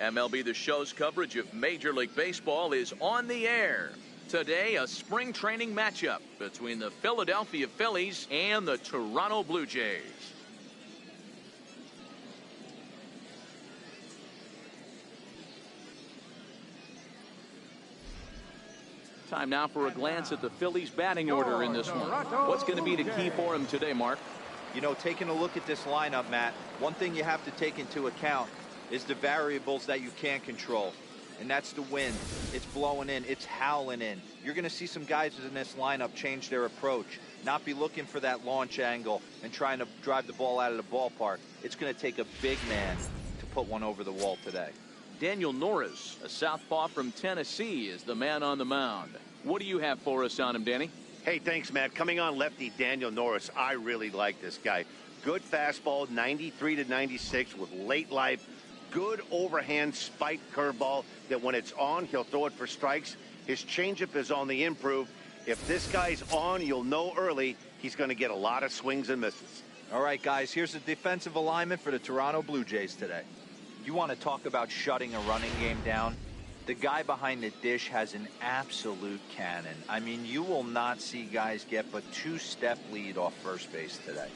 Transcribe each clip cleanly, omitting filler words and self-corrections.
MLB The Show's coverage of Major League Baseball is on the air. Today, a spring training matchup between the Philadelphia Phillies and the Toronto Blue Jays. Time now for a glance at the Phillies batting order in this one. What's going to be the key for him today, Mark? You know, taking a look at this lineup, Matt, one thing you have to take into account is the variables that you can't control. And that's the wind. It's blowing in. It's howling in. You're going to see some guys in this lineup change their approach, not be looking for that launch angle and trying to drive the ball out of the ballpark. It's going to take a big man to put one over the wall today. Daniel Norris, a southpaw from Tennessee, is the man on the mound. What do you have for us on him, Danny? Hey, thanks, Matt. Coming on lefty Daniel Norris, I really like this guy. Good fastball, 93 to 96 with late life. Good overhand spike curveball that when it's on, he'll throw it for strikes. His changeup is on the improve. If this guy's on, you'll know early he's going to get a lot of swings and misses. All right, guys, here's the defensive alignment for the Toronto Blue Jays today. You want to talk about shutting a running game down? The guy behind the dish has an absolute cannon. I mean, you will not see guys get but two-step lead off first base today.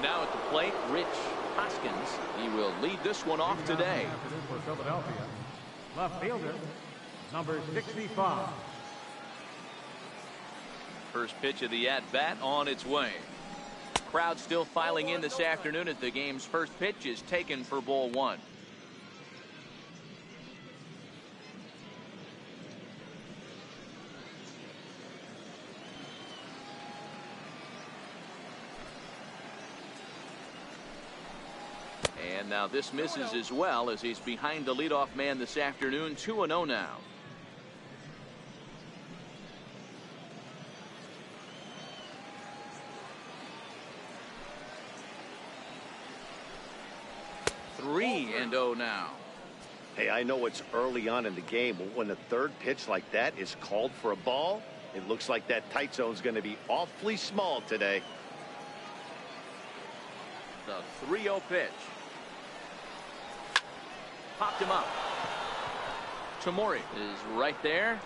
Now at the plate, Rich Hoskins. He will lead this one off today. For Philadelphia, left fielder, number 65. First pitch of the at-bat on its way. Crowd still filing in this afternoon as the game's first pitch is taken for ball one. And now this misses as well as he's behind the leadoff man this afternoon. 2-0 now. Three and 0 now. Hey, I know it's early on in the game, but when the third pitch like that is called for a ball, it looks like that tight zone's going to be awfully small today. The 3-0 pitch. Popped him up. Tomori is right there.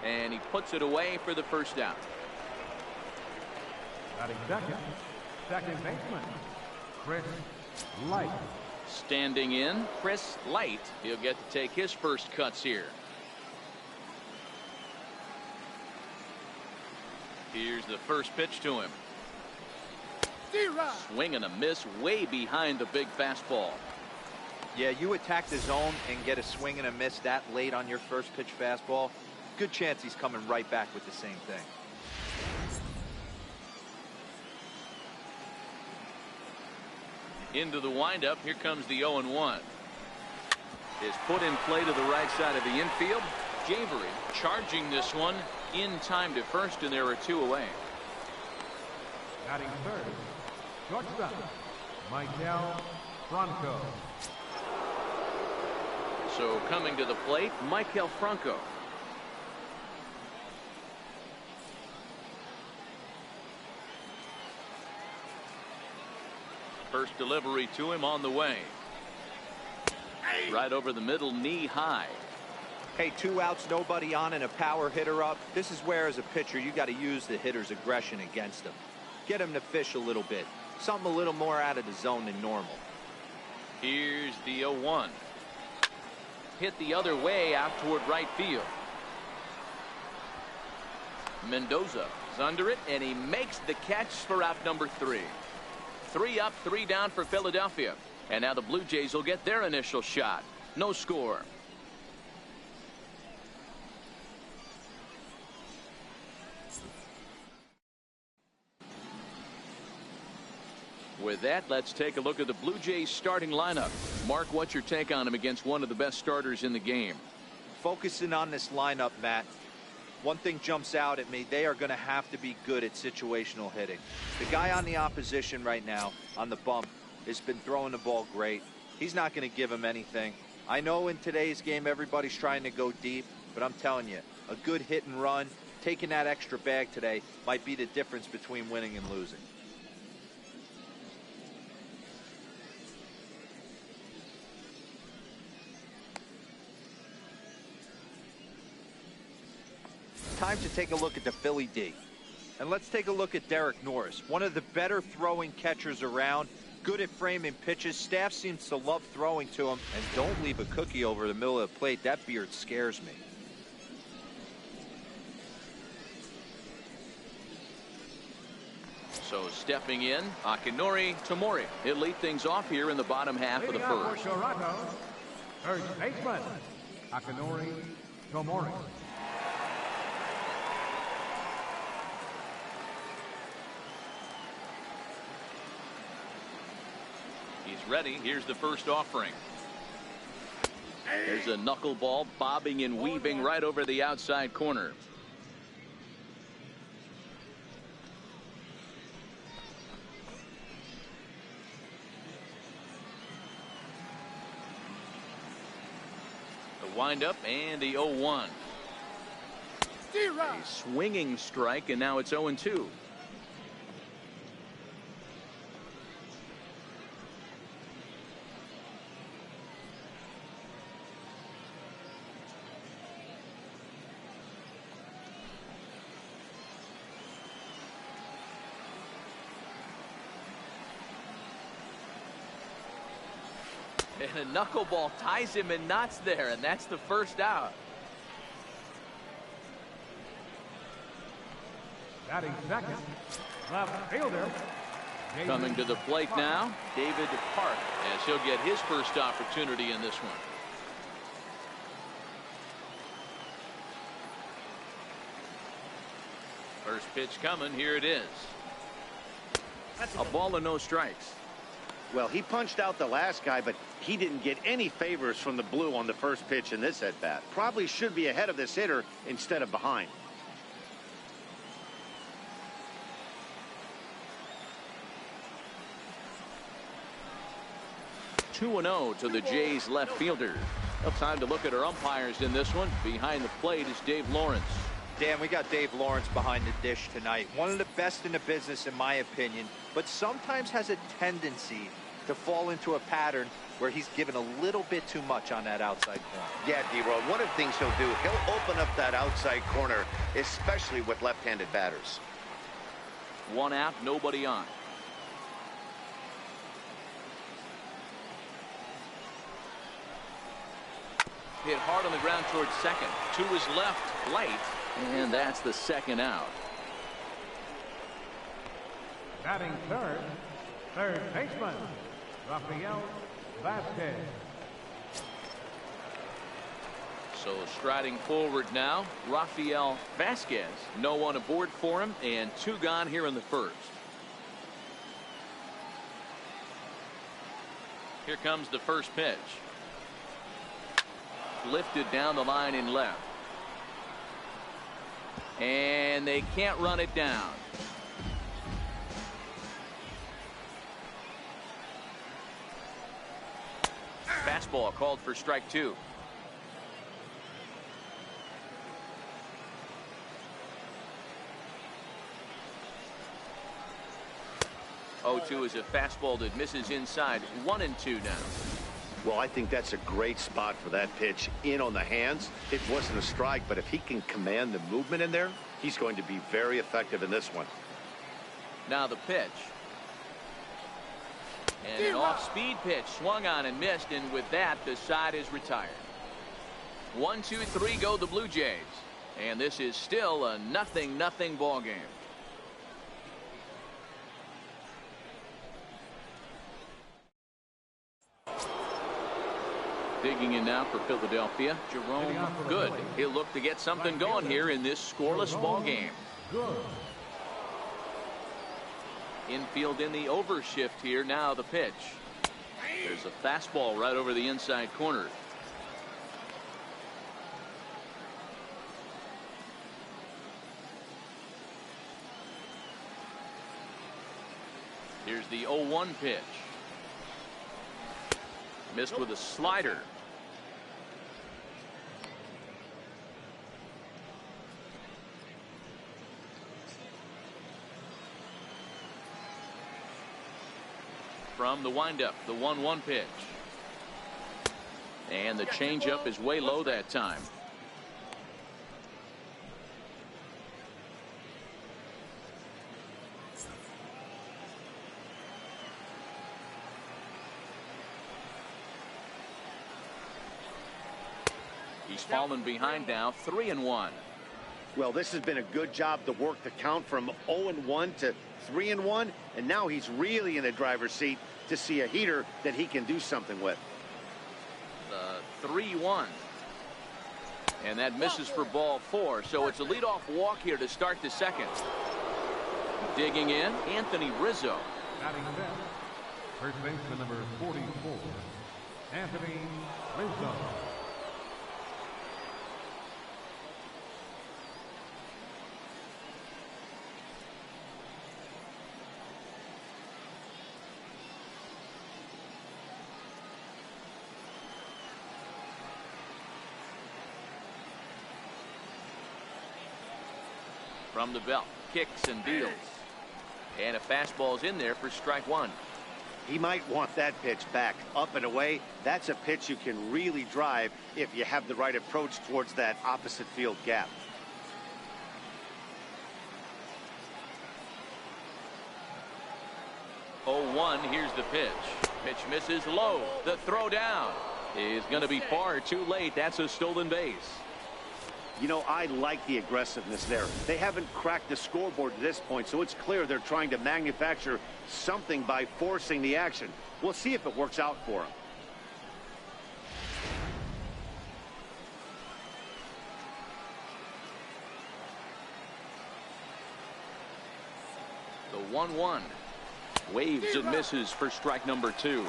And he puts it away for the first down. Batting second baseman, Chris Light. Standing in, Chris Light. He'll get to take his first cuts here. Here's the first pitch to him. Swing and a miss way behind the big fastball. Yeah, you attack the zone and get a swing and a miss that late on your first pitch fastball. Good chance he's coming right back with the same thing. Into the windup. Here comes the 0-1. Is put in play to the right side of the infield. Javery charging this one in time to first, and there are two away. Batting third, shortstop, Michael Franco. So coming to the plate, Michael Franco. First delivery to him on the way. Right over the middle, knee high. Hey, 2 outs, nobody on, and a power hitter up. This is where, as a pitcher, you got to use the hitter's aggression against him. Get him to fish a little bit. Something a little more out of the zone than normal. Here's the 0-1. Hit the other way out toward right field. Mendoza is under it, and he makes the catch for out number 3. 3 up, 3 down for Philadelphia. And now the Blue Jays will get their initial shot. No score. With that, let's take a look at the Blue Jays starting lineup. Mark, what's your take on him against one of the best starters in the game? Focusing on this lineup, Matt, one thing jumps out at me. They are going to have to be good at situational hitting. The guy on the opposition right now on the bump has been throwing the ball great. He's not going to give him anything. I know in today's game everybody's trying to go deep, but I'm telling you, a good hit and run, taking that extra bag today might be the difference between winning and losing. Time to take a look at the Philly D. And let's take a look at Derek Norris, one of the better throwing catchers around, good at framing pitches. Staff seems to love throwing to him. And don't leave a cookie over the middle of the plate. That beard scares me. So stepping in, Akinori Tomori. He'll lead things off here in the bottom half of the first. Toronto, third baseman, Akinori Tomori. He's ready. Here's the first offering. There's a knuckleball bobbing and weaving right over the outside corner. The windup and the 0-1. A swinging strike, and now it's 0-2. And a knuckleball ties him in knots there, and that's the first out. Batting second, left fielder. Coming to the plate now, David Park, as he'll get his first opportunity in this one. First pitch coming, here it is. A ball and no strikes. Well, he punched out the last guy, but he didn't get any favors from the blue on the first pitch in this at-bat. Probably should be ahead of this hitter instead of behind. Two 2-0 to the Jays left fielder. Well, time to look at our umpires in this one. Behind the plate is Dave Lawrence. Dan, we got Dave Lawrence behind the dish tonight. One of the best in the business, in my opinion, but sometimes has a tendency to fall into a pattern where he's given a little bit too much on that outside corner. Yeah, D-Roll, one of the things he'll do, he'll open up that outside corner, especially with left-handed batters. One out, nobody on. Hit hard on the ground towards second. To his left, late, and that's the second out. Batting third baseman, Rafael Vasquez. So striding forward now, Rafael Vasquez. No one aboard for him, and two gone here in the first. Here comes the first pitch. Lifted down the line in left. And they can't run it down. Fastball called for strike two. Oh, 2 is a fastball that misses inside. 1-2 now. Well, I think that's a great spot for that pitch. In on the hands. It wasn't a strike, but if he can command the movement in there, he's going to be very effective in this one. Now the pitch. And an off-speed pitch swung on and missed, and with that, the side is retired. 1, 2, 3 go the Blue Jays. And this is still a 0-0 ball game. Digging in now for Philadelphia, Jerome Good. He'll look to get something going here in this scoreless ball game. Infield in the overshift here. Now the pitch. There's a fastball right over the inside corner. Here's the 0-1 pitch. Missed with a slider. From the windup, the 1-1 pitch. And the changeup is way low that time. He's fallen behind now, 3-1. Well, this has been a good job to work the count from 0-1 to 3-1, and now he's really in the driver's seat to see a heater that he can do something with. The 3-1. And that misses for ball 4, so it's a leadoff walk here to start the second. Digging in, Anthony Rizzo. Batting fifth, first baseman number 44, Anthony Rizzo. From the belt, kicks and deals. And a fastball's in there for strike 1. He might want that pitch back, up and away. That's a pitch you can really drive if you have the right approach towards that opposite field gap. Oh, 1, here's the pitch. Pitch misses low. The throw down is going to be far too late. That's a stolen base. You know, I like the aggressiveness there. They haven't cracked the scoreboard at this point, so it's clear they're trying to manufacture something by forcing the action. We'll see if it works out for them. The 1-1. Waves and misses for strike number 2.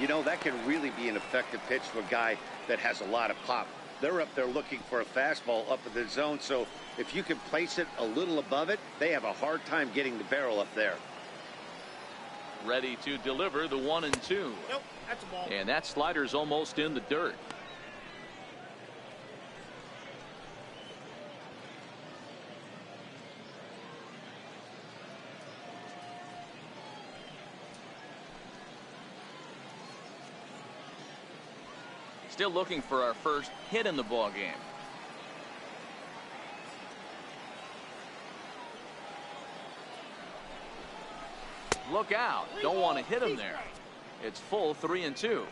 You know, that can really be an effective pitch to a guy that has a lot of pop. They're up there looking for a fastball up in the zone, so if you can place it a little above it, they have a hard time getting the barrel up there. Ready to deliver the 1-2. Nope, that's a ball. And that slider's almost in the dirt. Still looking for our first hit in the ball game. Look out. Don't want to hit him there. It's full 3-2.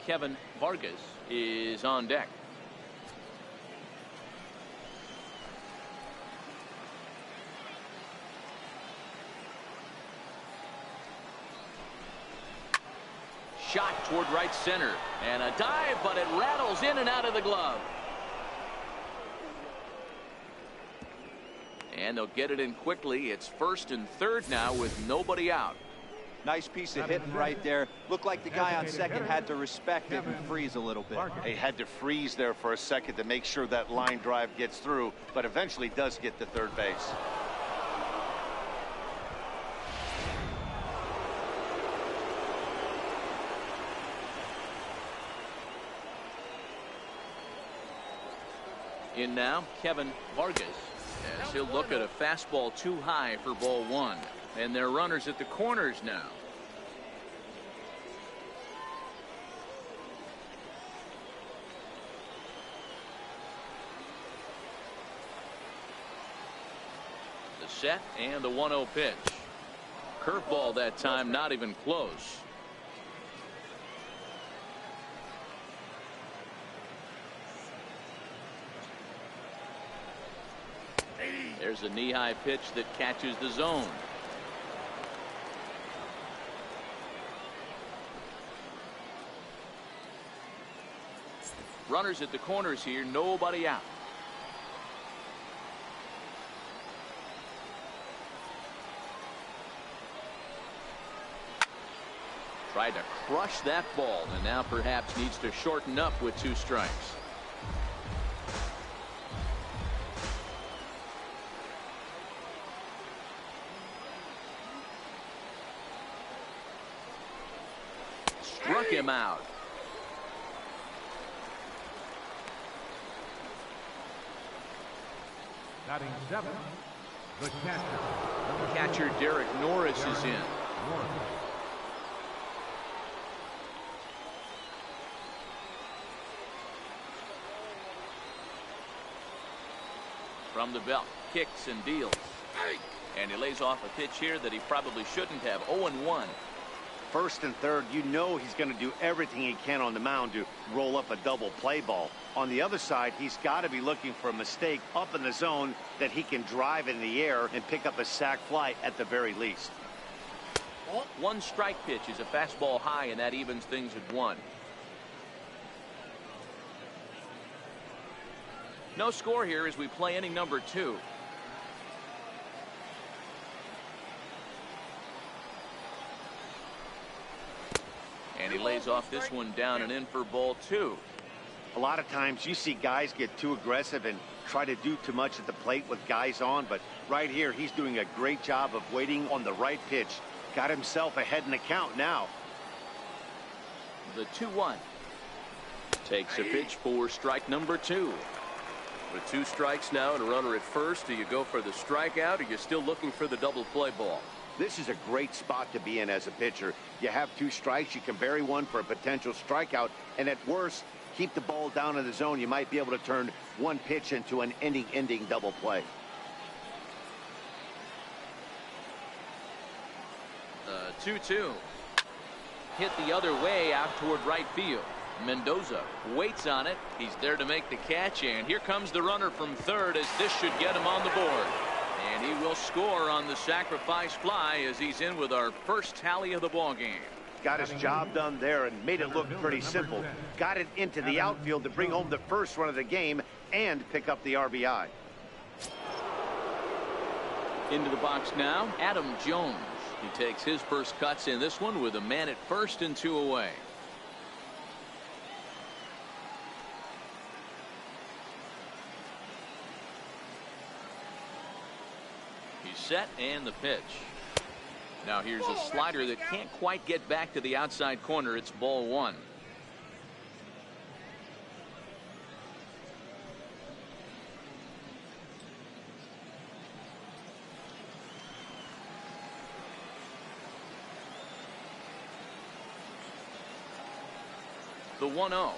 Kevin Vargas is on deck. Shot toward right center. And a dive, but it rattles in and out of the glove. And they'll get it in quickly. It's first and third now with nobody out. Nice piece of hitting right there. Looked like the guy on second had to respect it and freeze a little bit. He had to freeze there for a second to make sure that line drive gets through, but eventually does get to third base. In now, Kevin Vargas, as he'll look at a fastball too high for ball 1. And they're runners at the corners now. The set and the 1-0 pitch. Curveball that time, not even close. There's a knee-high pitch that catches the zone. Runners at the corners here, nobody out. Tried to crush that ball, and now perhaps needs to shorten up with 2 strikes. Struck him out. Batting 7, the catcher. Catcher Derek Norris is in. From the belt, kicks and deals. And he lays off a pitch here that he probably shouldn't have. 0-1. first and third, you know he's going to do everything he can on the mound to roll up a double play ball. On the other side, he's got to be looking for a mistake up in the zone that he can drive in the air and pick up a sac fly at the very least. One strike pitch is a fastball high, and that evens things at 1. No score here as we play inning number 2. And he lays off this one down and in for ball 2. A lot of times you see guys get too aggressive and try to do too much at the plate with guys on, but right here he's doing a great job of waiting on the right pitch. Got himself ahead in the count now. The 2-1. Takes a pitch for strike number 2. With 2 strikes now and a runner at first, do you go for the strikeout, or you're still looking for the double play ball? This is a great spot to be in as a pitcher. You have 2 strikes, you can bury one for a potential strikeout, and at worst, keep the ball down in the zone. You might be able to turn one pitch into an ending double play. 2-2. Hit the other way out toward right field. Mendoza waits on it. He's there to make the catch, and here comes the runner from third as this should get him on the board. And he will score on the sacrifice fly as he's in with our first tally of the ball game. Got his job done there and made it look pretty simple. Got it into the outfield to bring home the first run of the game and pick up the RBI. Into the box now, Adam Jones. He takes his first cuts in this one with a man at first and 2 away. He's set and the pitch. Now here's a slider that can't quite get back to the outside corner. It's ball 1. The 1-0.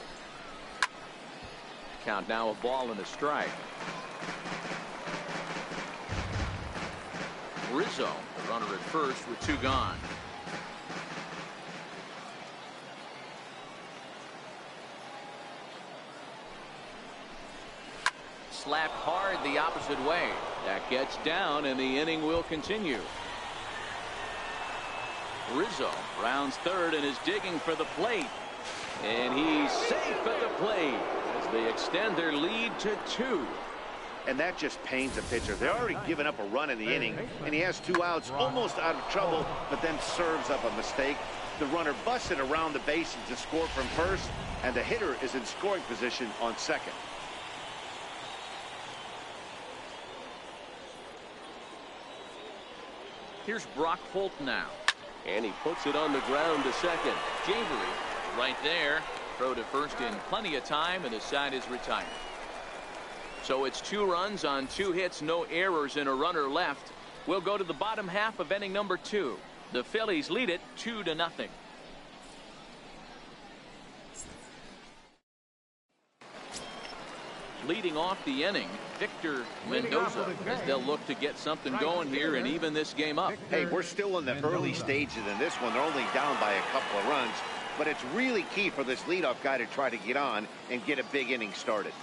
Count now a ball and a strike. Rizzo, the runner at first with 2 gone. Slapped hard the opposite way. That gets down and the inning will continue. Rizzo rounds third and is digging for the plate. And he's safe at the plate as they extend their lead to 2. And that just pains the pitcher. They're already given up a run in the inning, and he has 2 outs, almost out of trouble, but then serves up a mistake. The runner busted around the bases to score from first, and the hitter is in scoring position on second. Here's Brock Holt now. And he puts it on the ground to second. Javery right there. Throw to first in plenty of time, and the side is retired. So it's 2 runs on 2 hits, no errors, and a runner left. We'll go to the bottom half of inning number 2. The Phillies lead it 2-0. Leading off the inning, Victor Mendoza, as they'll look to get something going here and even this game up. Hey, we're still in the early stages in this one. They're only down by a couple of runs, but it's really key for this leadoff guy to try to get on and get a big inning started.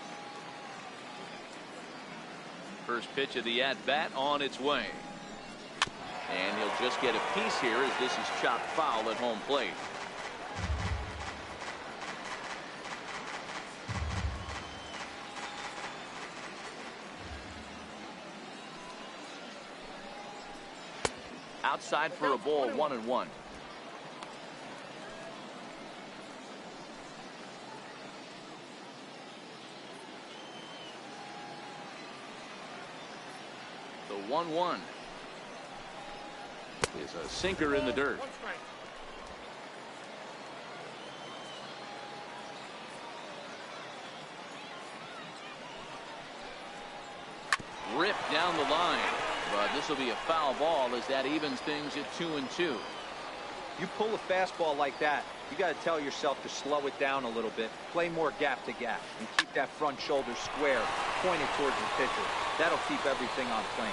First pitch of the at-bat on its way. And he'll just get a piece here as this is chopped foul at home plate. Outside for a ball, 1-1. The 1-1 is a sinker in the dirt. Ripped down the line, but this will be a foul ball as that evens things at 2-2. You pull a fastball like that, you got to tell yourself to slow it down a little bit, play more gap to gap, and keep that front shoulder square, pointed towards the pitcher. That'll keep everything on plane.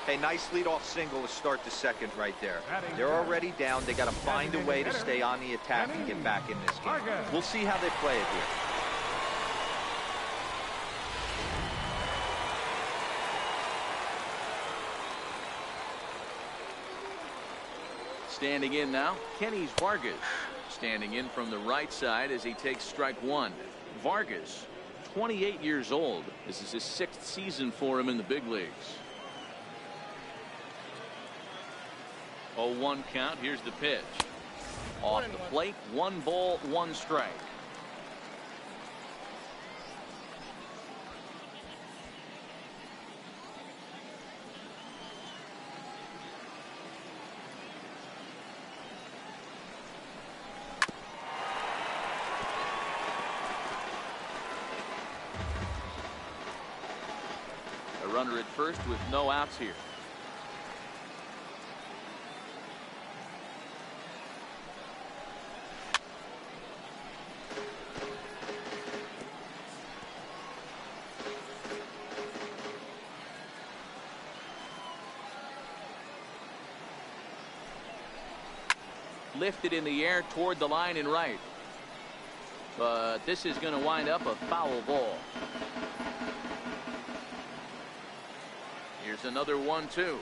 Hey, nice leadoff single to start the second right there. They're already down. They got to find a way to stay on the attack and get back in this game. We'll see how they play it here. Standing in now, Kenny Vargas. Standing in from the right side as he takes strike one. Vargas, 28 years old. This is his 6th season for him in the big leagues. 0-1 count. Here's the pitch. Off the plate, 1 ball, 1 strike. A runner at first with no outs here. Lifted in the air toward the line and right. But this is going to wind up a foul ball. Here's another 1-2.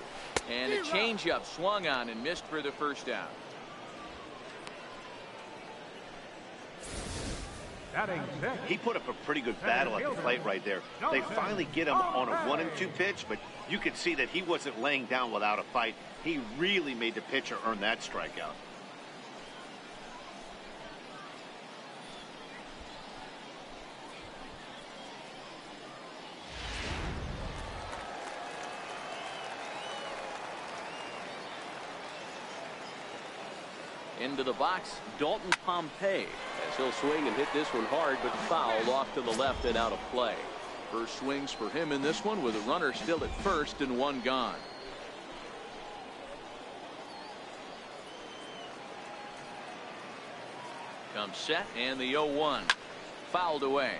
And a changeup swung on and missed for the first out. He put up a pretty good battle at the plate right there. They finally get him on a 1-2 pitch, but you could see that he wasn't laying down without a fight. He really made the pitcher earn that strikeout. Into the box, Dalton Pompey. As he'll swing and hit this one hard, but fouled off to the left and out of play. First swings for him in this one with a runner still at first and 1 gone. Comes set and the 0-1. Fouled away.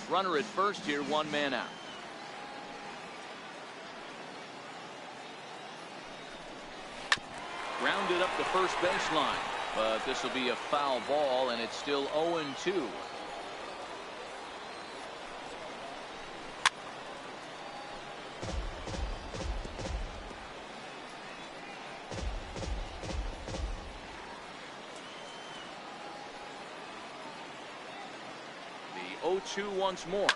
Runner at first here, 1 man out. Grounded up the first baseline, but this will be a foul ball, and it's still 0-2. The 0-2 once more.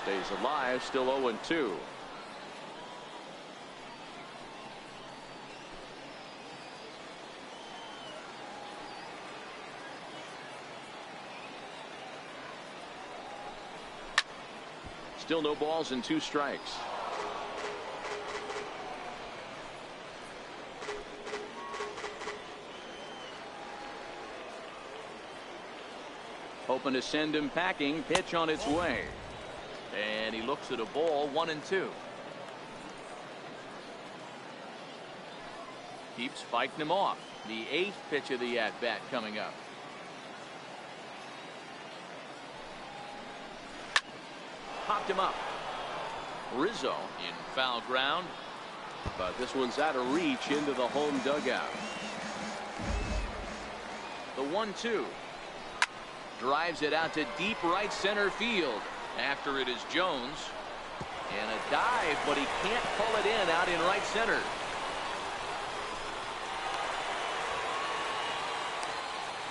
Stays alive, still 0-2. Still no balls and 2 strikes. Hoping to send him packing. Pitch on its way. And he looks at a ball, 1-2. Keeps fighting him off. The 8th pitch of the at-bat coming up. Popped him up. Rizzo in foul ground. But this one's out of reach into the home dugout. The 1-2. Drives it out to deep right center field. After it is Jones. And a dive, but he can't pull it in out in right center.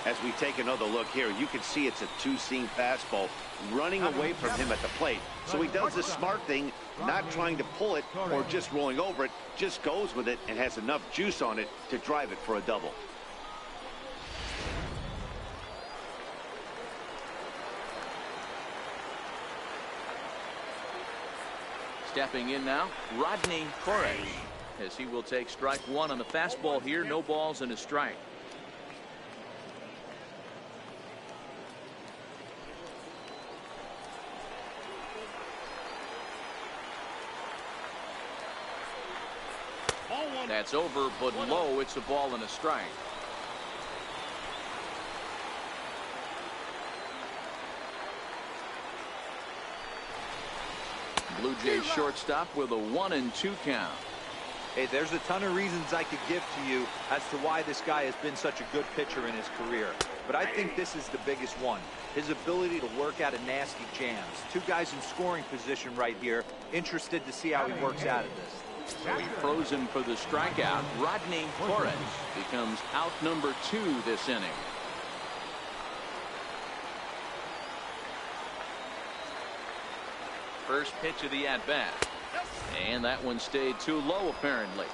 As we take another look here, you can see it's a 2-seam fastball running away from him at the plate. So he does the smart thing, not trying to pull it or just rolling over it, just goes with it and has enough juice on it to drive it for a double. Stepping in now, Rodney Torres, as he will take strike 1 on the fastball here. No balls and a strike. That's over, but low. It's a ball and a strike. Blue Jays shortstop with a 1-2 count. Hey, there's a ton of reasons I could give to you as to why this guy has been such a good pitcher in his career. But I think this is the biggest one. His ability to work out of nasty jams. Two guys in scoring position right here. Interested to see how he works out of this. So he throws him for the strikeout. Rodney Torres becomes out number 2 this inning. First pitch of the at-bat. And that one stayed too low, apparently.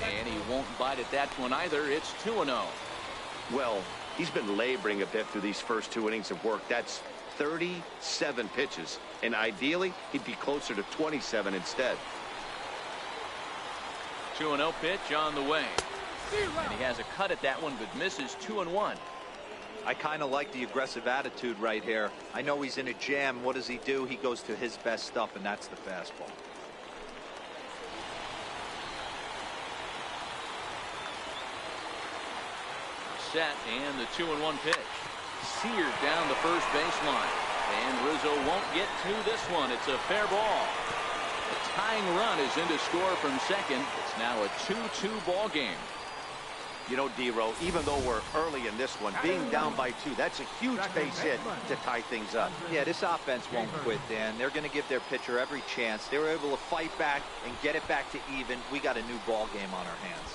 And he won't bite at that one either. It's 2-0. Well, he's been laboring a bit through these first 2 innings of work. That's 37 pitches. And ideally, he'd be closer to 27 instead. 2-0 pitch on the way. And he has a cut at that one, but misses 2-1. I kind of like the aggressive attitude right here. I know he's in a jam. What does he do? He goes to his best stuff, and that's the fastball. Set, and the 2-1 pitch. Seared down the first baseline. And Rizzo won't get to this one. It's a fair ball. The tying run is in to score from second. It's now a 2-2 ball game. You know, D-Row, even though we're early in this one, being down by 2, that's a huge base hit to tie things up. Yeah, this offense won't quit, Dan. They're going to give their pitcher every chance. They were able to fight back and get it back to even. We got a new ball game on our hands.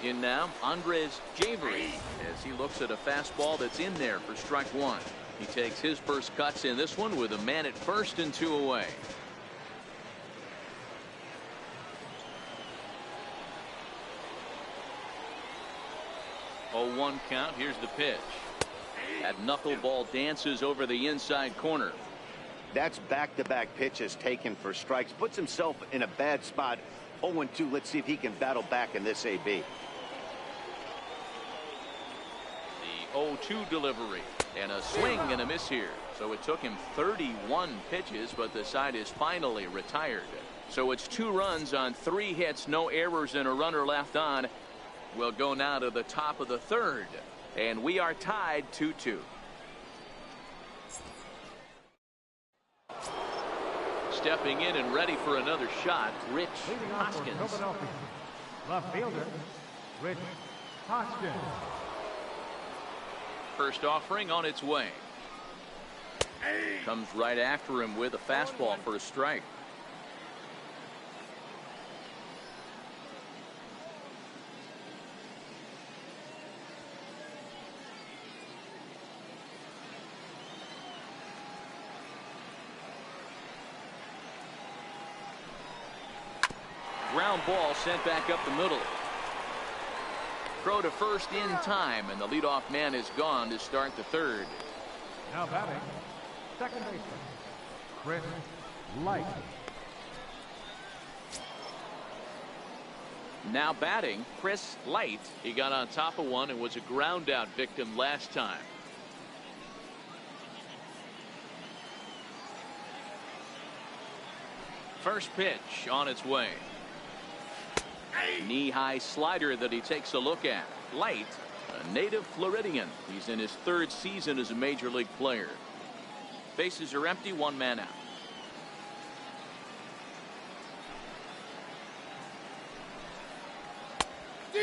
In now, Andres Javery, as he looks at a fastball that's in there for strike 1. He takes his first cuts in this one with a man at first and 2 away. Oh, 1 count. Here's the pitch. That knuckleball dances over the inside corner. That's back-to-back pitches taken for strikes. Puts himself in a bad spot. 0-2. Let's see if he can battle back in this AB. The 0-2 delivery. And a swing and a miss here. So it took him 31 pitches, but the side is finally retired. So it's 2 runs on 3 hits, no errors, and a runner left on. We'll go now to the top of the 3rd. And we are tied 2-2. Stepping in and ready for another shot, Rich Leading off for Hoskins. Philadelphia, left fielder, Rich Hoskins. First offering on its way. Comes right after him with a fastball for a strike. Ground ball sent back up the middle. Throw to first in time, and the leadoff man is gone to start the 3rd. Now batting, second baseman, Chris Light. Now batting, Chris Light. He got on top of one and was a ground out victim last time. First pitch on its way. Knee-high slider that he takes a look at. Light, a native Floridian. He's in his 3rd season as a major league player. Bases are empty, 1 man out.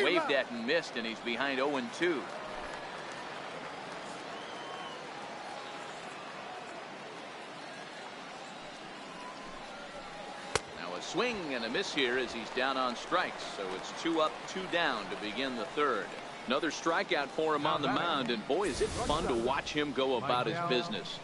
Waved at and missed, and he's behind 0-2. Swing and a miss here as he's down on strikes. So it's 2 up, 2 down to begin the 3rd. Another strikeout for him on the mound, and boy, is it fun to watch him go about his business.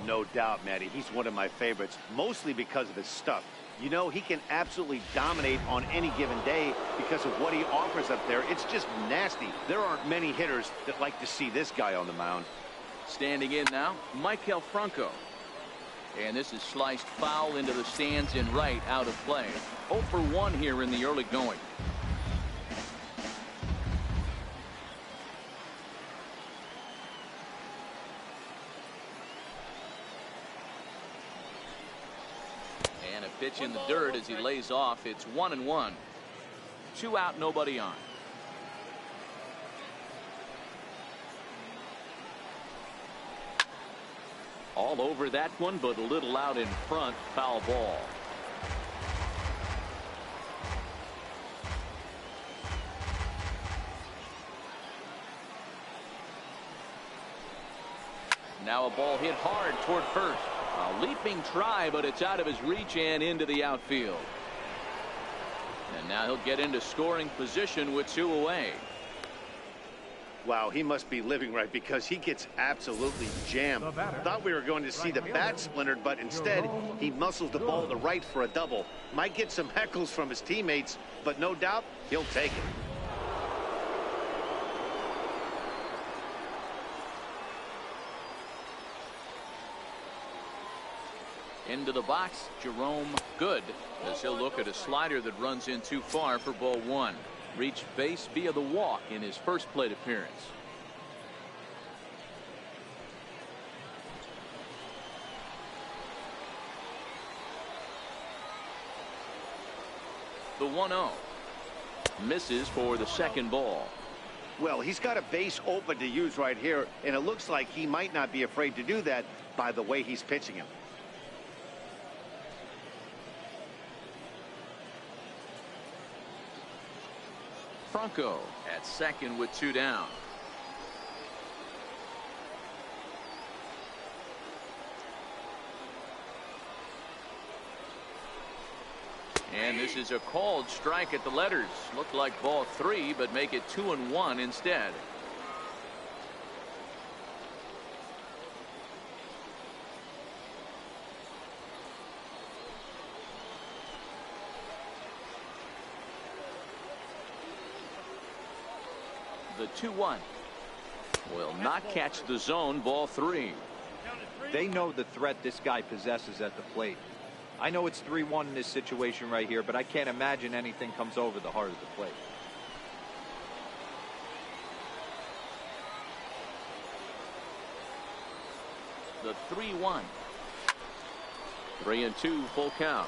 No doubt, Matty. He's one of my favorites, mostly because of his stuff. You know, he can absolutely dominate on any given day because of what he offers up there. It's just nasty. There aren't many hitters that like to see this guy on the mound. Standing in now, Michael Franco. And this is sliced foul into the stands in right, out of play. 0 for 1 here in the early going. And a Pitch in the dirt as he lays off. It's 1-1. 2 out, nobody on. All over that one, but a little out in front. Foul ball. Now a ball hit hard toward first. A leaping try, but it's out of his reach and into the outfield. And now he'll get into scoring position with 2 away. Wow, he must be living right because he gets absolutely jammed. Thought we were going to see the bat splintered, but instead he muscles the ball to right for a double. Might get some heckles from his teammates, but no doubt he'll take it. Into the box, Jerome Good, as he'll look at a slider that runs in too far for ball 1. Reached base via the walk in his first plate appearance. The 1-0 misses for the second ball. Well, he's got a base open to use right here, and it looks like he might not be afraid to do that by the way he's pitching him. Franco at second with 2 down. And this is a called strike at the letters. Looked like ball 3, but make it 2-1 instead. The 2-1 will not catch the zone. Ball 3. They know the threat this guy possesses at the plate. I know it's 3-1 in this situation right here, but I can't imagine anything comes over the heart of the plate. The 3-1. 3-2 full count.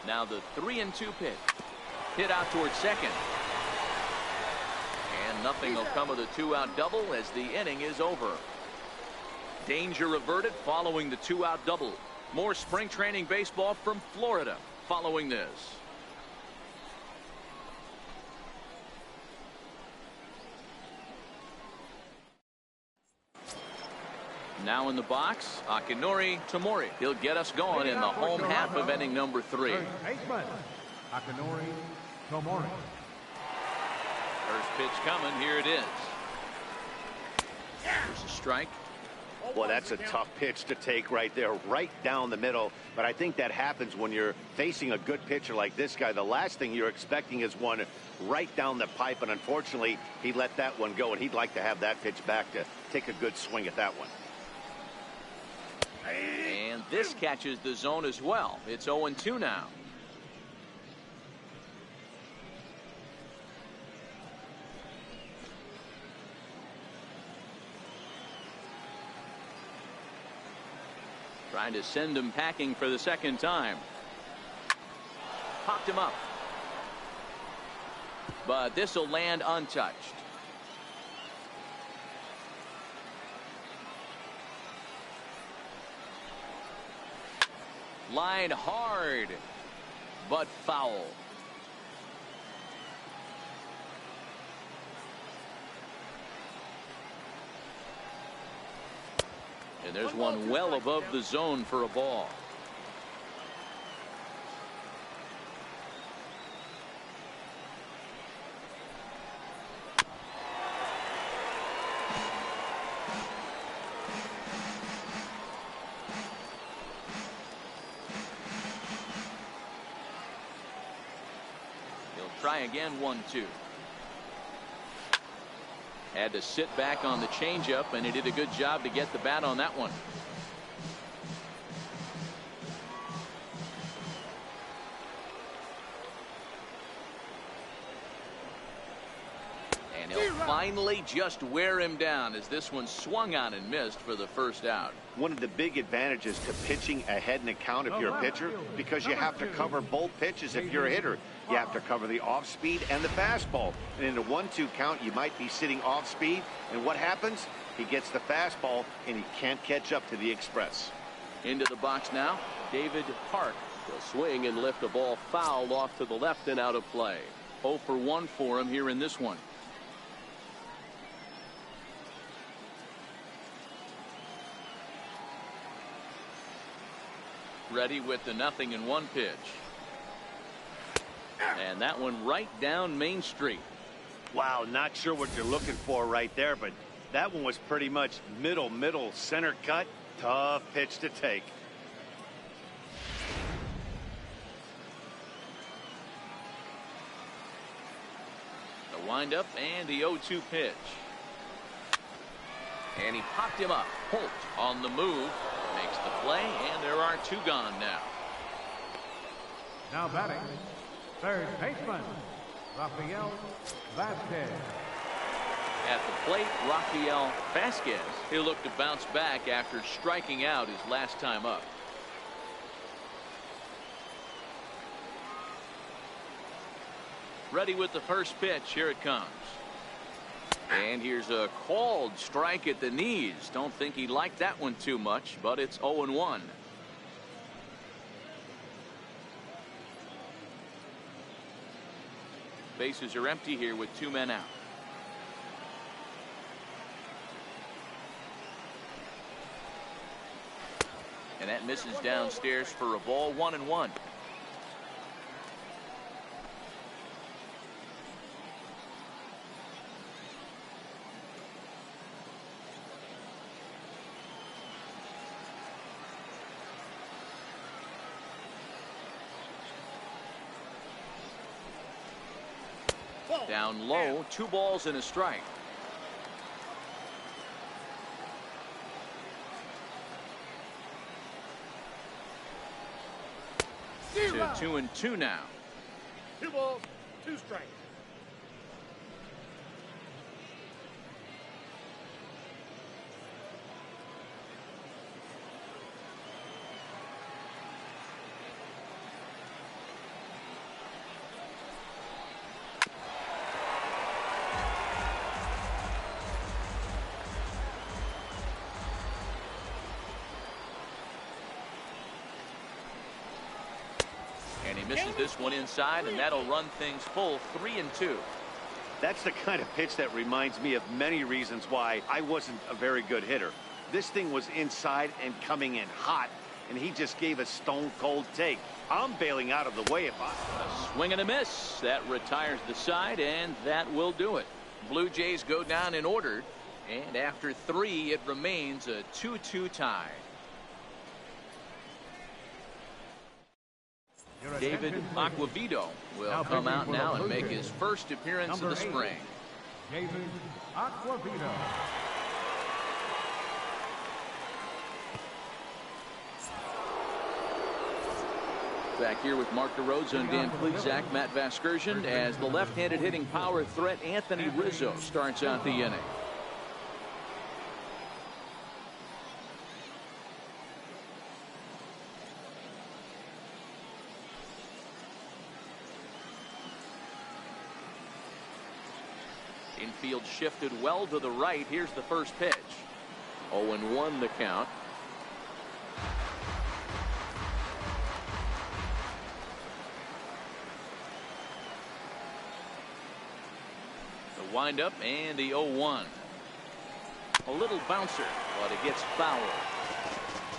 Now the 3-2 pitch. Hit out towards second. And nothing will come of the 2-out double as the inning is over. Danger averted following the 2-out double. More spring training baseball from Florida following this. Now in the box, Akinori Tomori. He'll get us going in the home half of inning number 3. Baseman, Akinori Tomori. First pitch coming. Here it is. There's a strike. Well, that's a tough pitch to take right there, right down the middle. But I think that happens when you're facing a good pitcher like this guy. The last thing you're expecting is one right down the pipe. And unfortunately, he let that one go. And he'd like to have that pitch back to take a good swing at that one. And this catches the zone as well. It's 0-2 now. Trying to send him packing for the second time. Popped him up. But this will land untouched. Line hard, but foul. And there's one well above the zone for a ball. Try again. 1-2. Had to sit back on the changeup, and he did a good job to get the bat on that one. finally just wear him down as this one swung on and missed for the first out. One of the big advantages to pitching ahead in the count if you're a pitcher, because you have to cover both pitches if you're a hitter. You have to cover the off speed and the fastball. And in a 1-2 count, you might be sitting off speed. And what happens? He gets the fastball, and he can't catch up to the express. Into the box now, David Park. He'll swing and lift a ball foul off to the left and out of play. 0 for 1 for him here in this one. Ready with the 0-1 pitch. And that one right down Main Street. Wow, not sure what you're looking for right there, but that one was pretty much middle center cut. Tough pitch to take. The windup and the 0-2 pitch. And he popped him up. Holt on the move. Makes the play, and there are 2 gone now. Now batting, third baseman, Rafael Vasquez. At the plate, Rafael Vasquez. He'll look to bounce back after striking out his last time up. Ready with the first pitch. Here it comes. And here's a called strike at the knees. Don't think he liked that one too much, but it's 0-1. Bases are empty here with 2 men out. And that misses downstairs for a ball. 1-1. Down low, 2 balls and a strike. To 2-2 now. 2 balls, 2 strikes. And he misses this one inside, and that'll run things full. 3-2. That's the kind of pitch that reminds me of many reasons why I wasn't a very good hitter. This thing was inside and coming in hot, and he just gave a stone-cold take. I'm bailing out of the way if I... A swing and a miss. That retires the side, and that will do it. Blue Jays go down in order, and after 3, it remains a 2-2 tie. David Aquavito will come out now and make his first appearance of the spring. David Aquavito. Back here with Mark DeRosa and Dan Plesac, Matt Vasgersian, as the left-handed hitting power threat Anthony Rizzo starts out the inning. Infield shifted well to the right. Here's the first pitch. 0-1 the count. The windup and the 0-1. A little bouncer, but it gets fouled.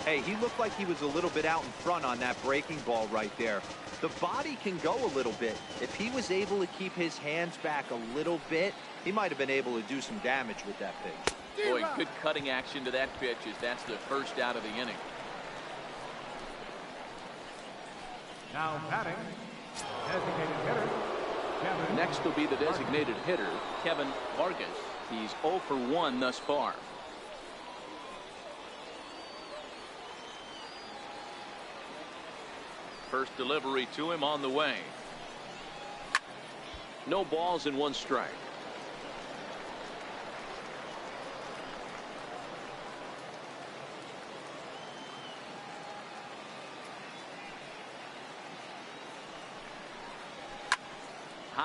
Hey, he looked like he was a little bit out in front on that breaking ball right there. The body can go a little bit. If he was able to keep his hands back a little bit, he might have been able to do some damage with that pitch. Boy, good cutting action to that pitch as that's the first out of the inning. Now batting, designated hitter, Kevin. Next will be the designated hitter, Kevin Vargas. He's 0 for 1 thus far. First delivery to him on the way. No balls and 1 strike.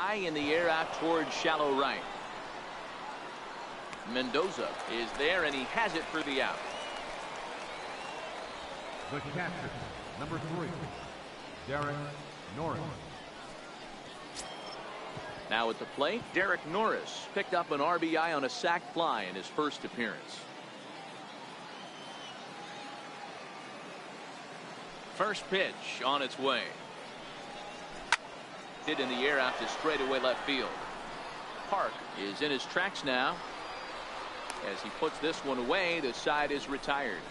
high in the air out towards shallow right. Mendoza is there, and he has it for the out. The catcher, number 3, Derek Norris. Now at the plate, Derek Norris picked up an RBI on a sac fly in his first appearance. First pitch on its way. Hit in the air out to straightaway left field. Park is in his tracks now. As he puts this one away, the side is retired.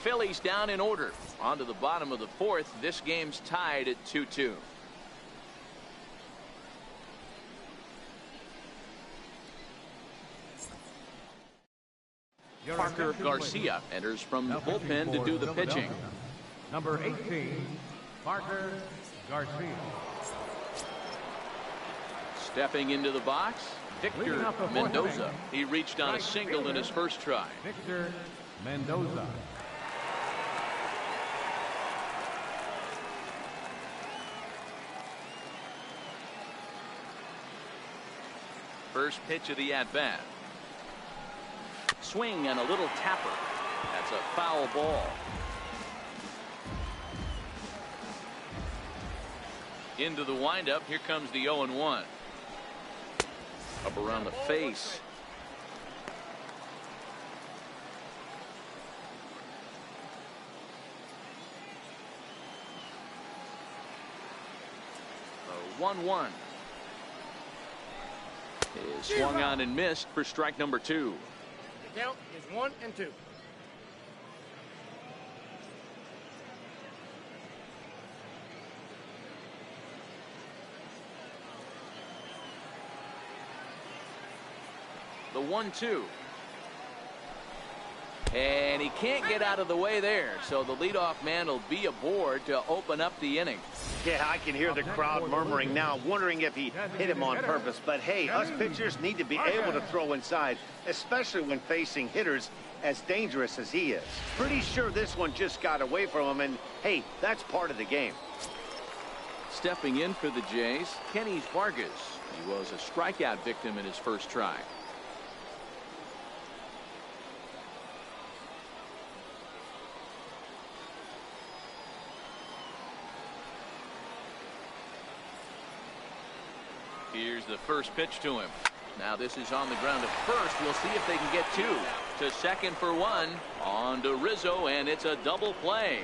Phillies down in order. On to the bottom of the fourth. This game's tied at 2-2. Parker Garcia enters from the bullpen to do the pitching. Number 18, Parker Garcia. Stepping into the box, Victor Mendoza. He reached on a single in his first try. Victor Mendoza. First pitch of the at-bat. Swing and a little tapper. That's a foul ball. Into the windup. Here comes the 0-1. Up around the face. A 1-1. Is swung on and missed for strike number 2. The count is 1-2. The 1-2. And he can't get out of the way there, so the leadoff man will be aboard to open up the inning. Yeah, I can hear the crowd murmuring now, wondering if he hit him on purpose. But hey, us pitchers need to be able to throw inside, especially when facing hitters as dangerous as he is. Pretty sure this one just got away from him, and hey, that's part of the game. Stepping in for the Jays, Kenny Vargas. He was a strikeout victim in his first try. Here's the first pitch to him. Now this is on the ground at first. We'll see if they can get 2. To second for 1. On to Rizzo, and it's a double play.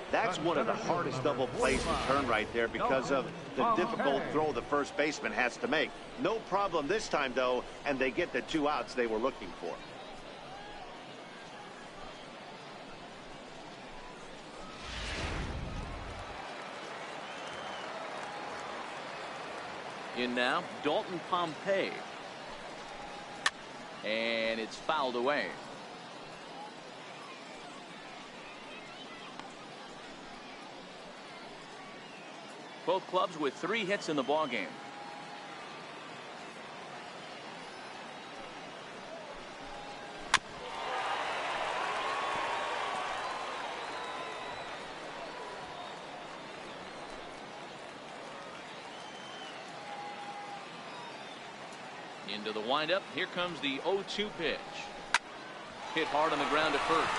That's one of the hardest double plays to turn right there because of the difficult throw the first baseman has to make. No problem this time, though, and they get the 2 outs they were looking for. In now, Dalton Pompey. And it's fouled away. Both clubs with 3 hits in the ballgame. Into the windup. Here comes the 0-2 pitch. Hit hard on the ground at first.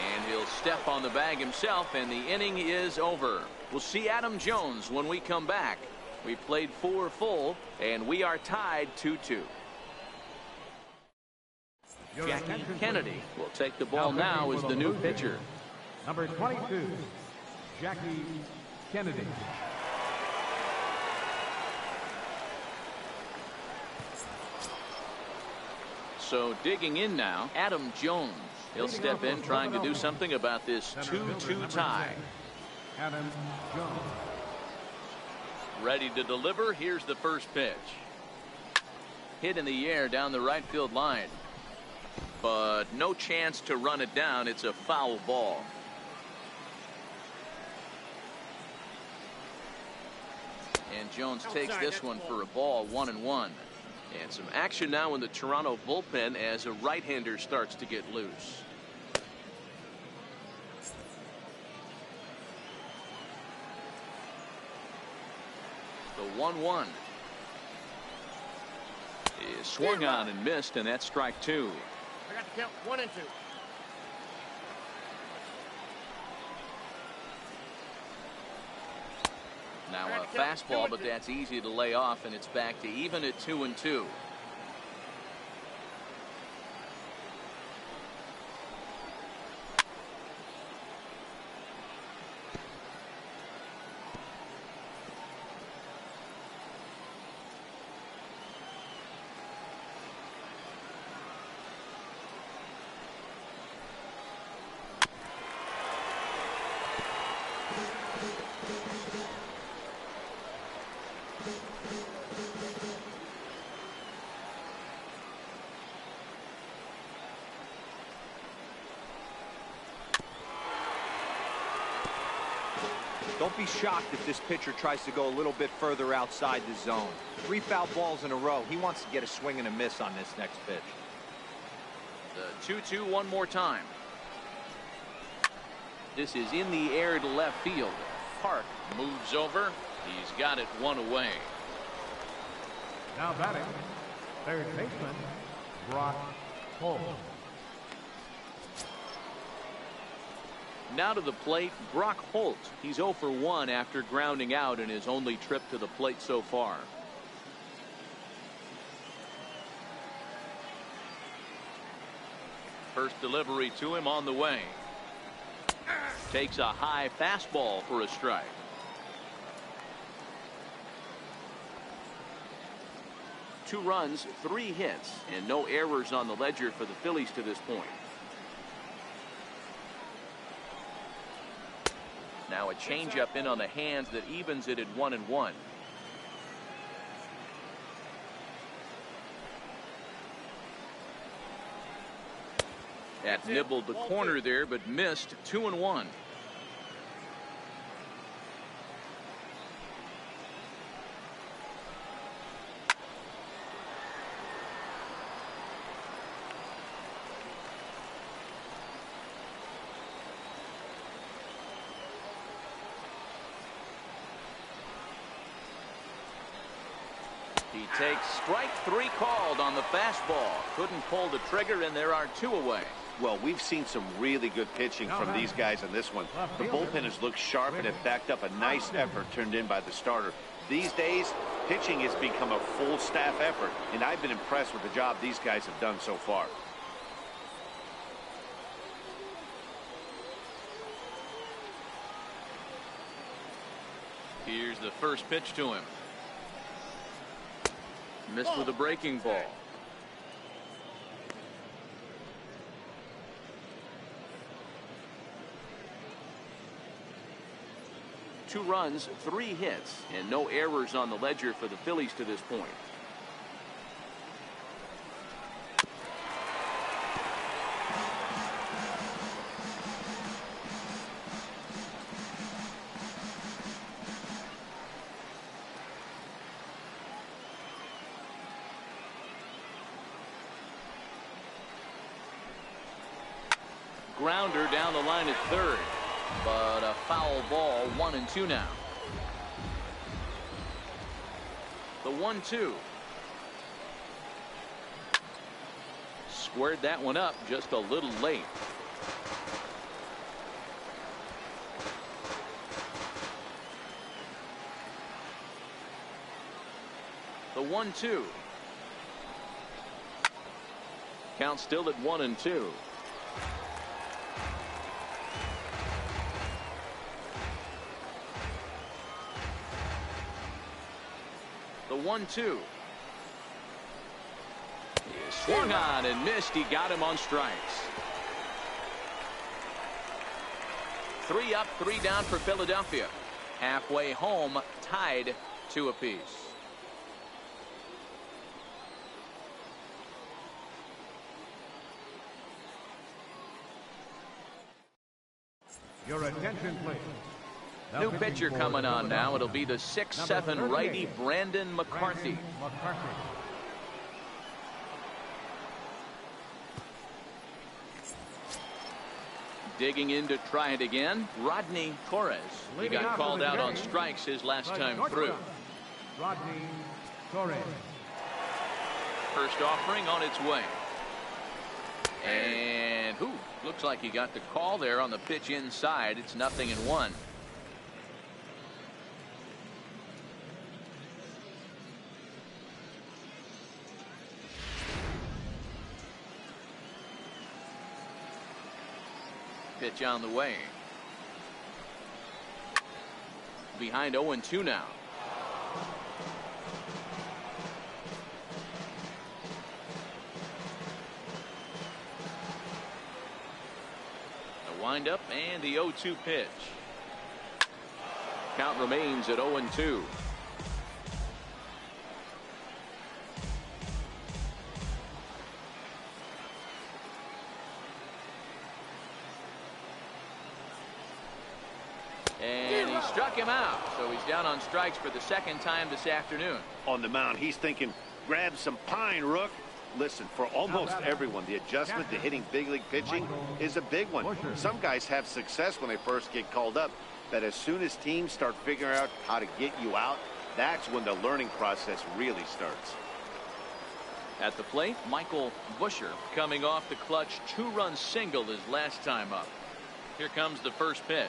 And he'll step on the bag himself, and the inning is over. We'll see Adam Jones when we come back. We played 4 full, and we are tied 2-2. Jackie Kennedy will take the ball now as the new pitcher. Number 22, Jackie Kennedy. So digging in now, Adam Jones. He'll step in trying to do something about this 2-2 tie. Adam Jones. Ready to deliver. Here's the first pitch. Hit in the air down the right field line. But no chance to run it down. It's a foul ball. And Jones takes this one for a ball, 1-1. And some action now in the Toronto bullpen as a right-hander starts to get loose. 1-1. He swung on and missed, and that's strike 2. I got the count 1-2. Now a fastball, but that's easy to lay off, and it's back to even at 2-2. Don't be shocked if this pitcher tries to go a little bit further outside the zone. 3 foul balls in a row. He wants to get a swing and a miss on this next pitch. The 2-2 one more time. This is in the air to left field. Park moves over. He's got it 1 away. Now batting, third baseman, Brock Holt. Now to the plate, Brock Holt. He's 0 for 1 after grounding out in his only trip to the plate so far. First delivery to him on the way. Takes a high fastball for a strike. Two runs, 3 hits, and no errors on the ledger for the Phillies to this point. Now a changeup in on the hands that evens it at 1-1. That nibbled the corner there, but missed. 2-1. He takes strike 3 called on the fastball. Couldn't pull the trigger, and there are 2 away. Well, we've seen some really good pitching from these guys in this one. The bullpen has looked sharp and have backed up a nice effort turned in by the starter. These days, pitching has become a full staff effort, and I've been impressed with the job these guys have done so far. Here's the first pitch to him. Missed with a breaking ball. Two runs, 3 hits, and no errors on the ledger for the Phillies to this point. Grounder down the line at third, but a foul ball. 1-2 now. The 1-2. Squared that one up just a little late. The 1-2. Count still at 1-2. The 1-2. He swung on and missed. He got him on strikes. 3 up, 3 down for Philadelphia. Halfway home, tied 2 apiece. Your attention, please. New pitcher coming on now. It'll be the 6'7" righty Brandon McCarthy. Digging in to try it again, Rodney Torres. He got called out on strikes his last time through. Rodney Torres. First offering on its way. And looks like he got the call there on the pitch inside. It's 0-1. Pitch on the way. Behind 0-2 now. The windup and the 0-2 pitch. Count remains at 0-2. And he struck him out, so he's down on strikes for the second time this afternoon. On the mound, he's thinking, grab some pine, Rook. Listen, for almost everyone, the adjustment to hitting big league pitching is a big one. Some guys have success when they first get called up, but as soon as teams start figuring out how to get you out, that's when the learning process really starts. At the plate, Michael Busher coming off the clutch two-run single his last time up. Here comes the first pitch.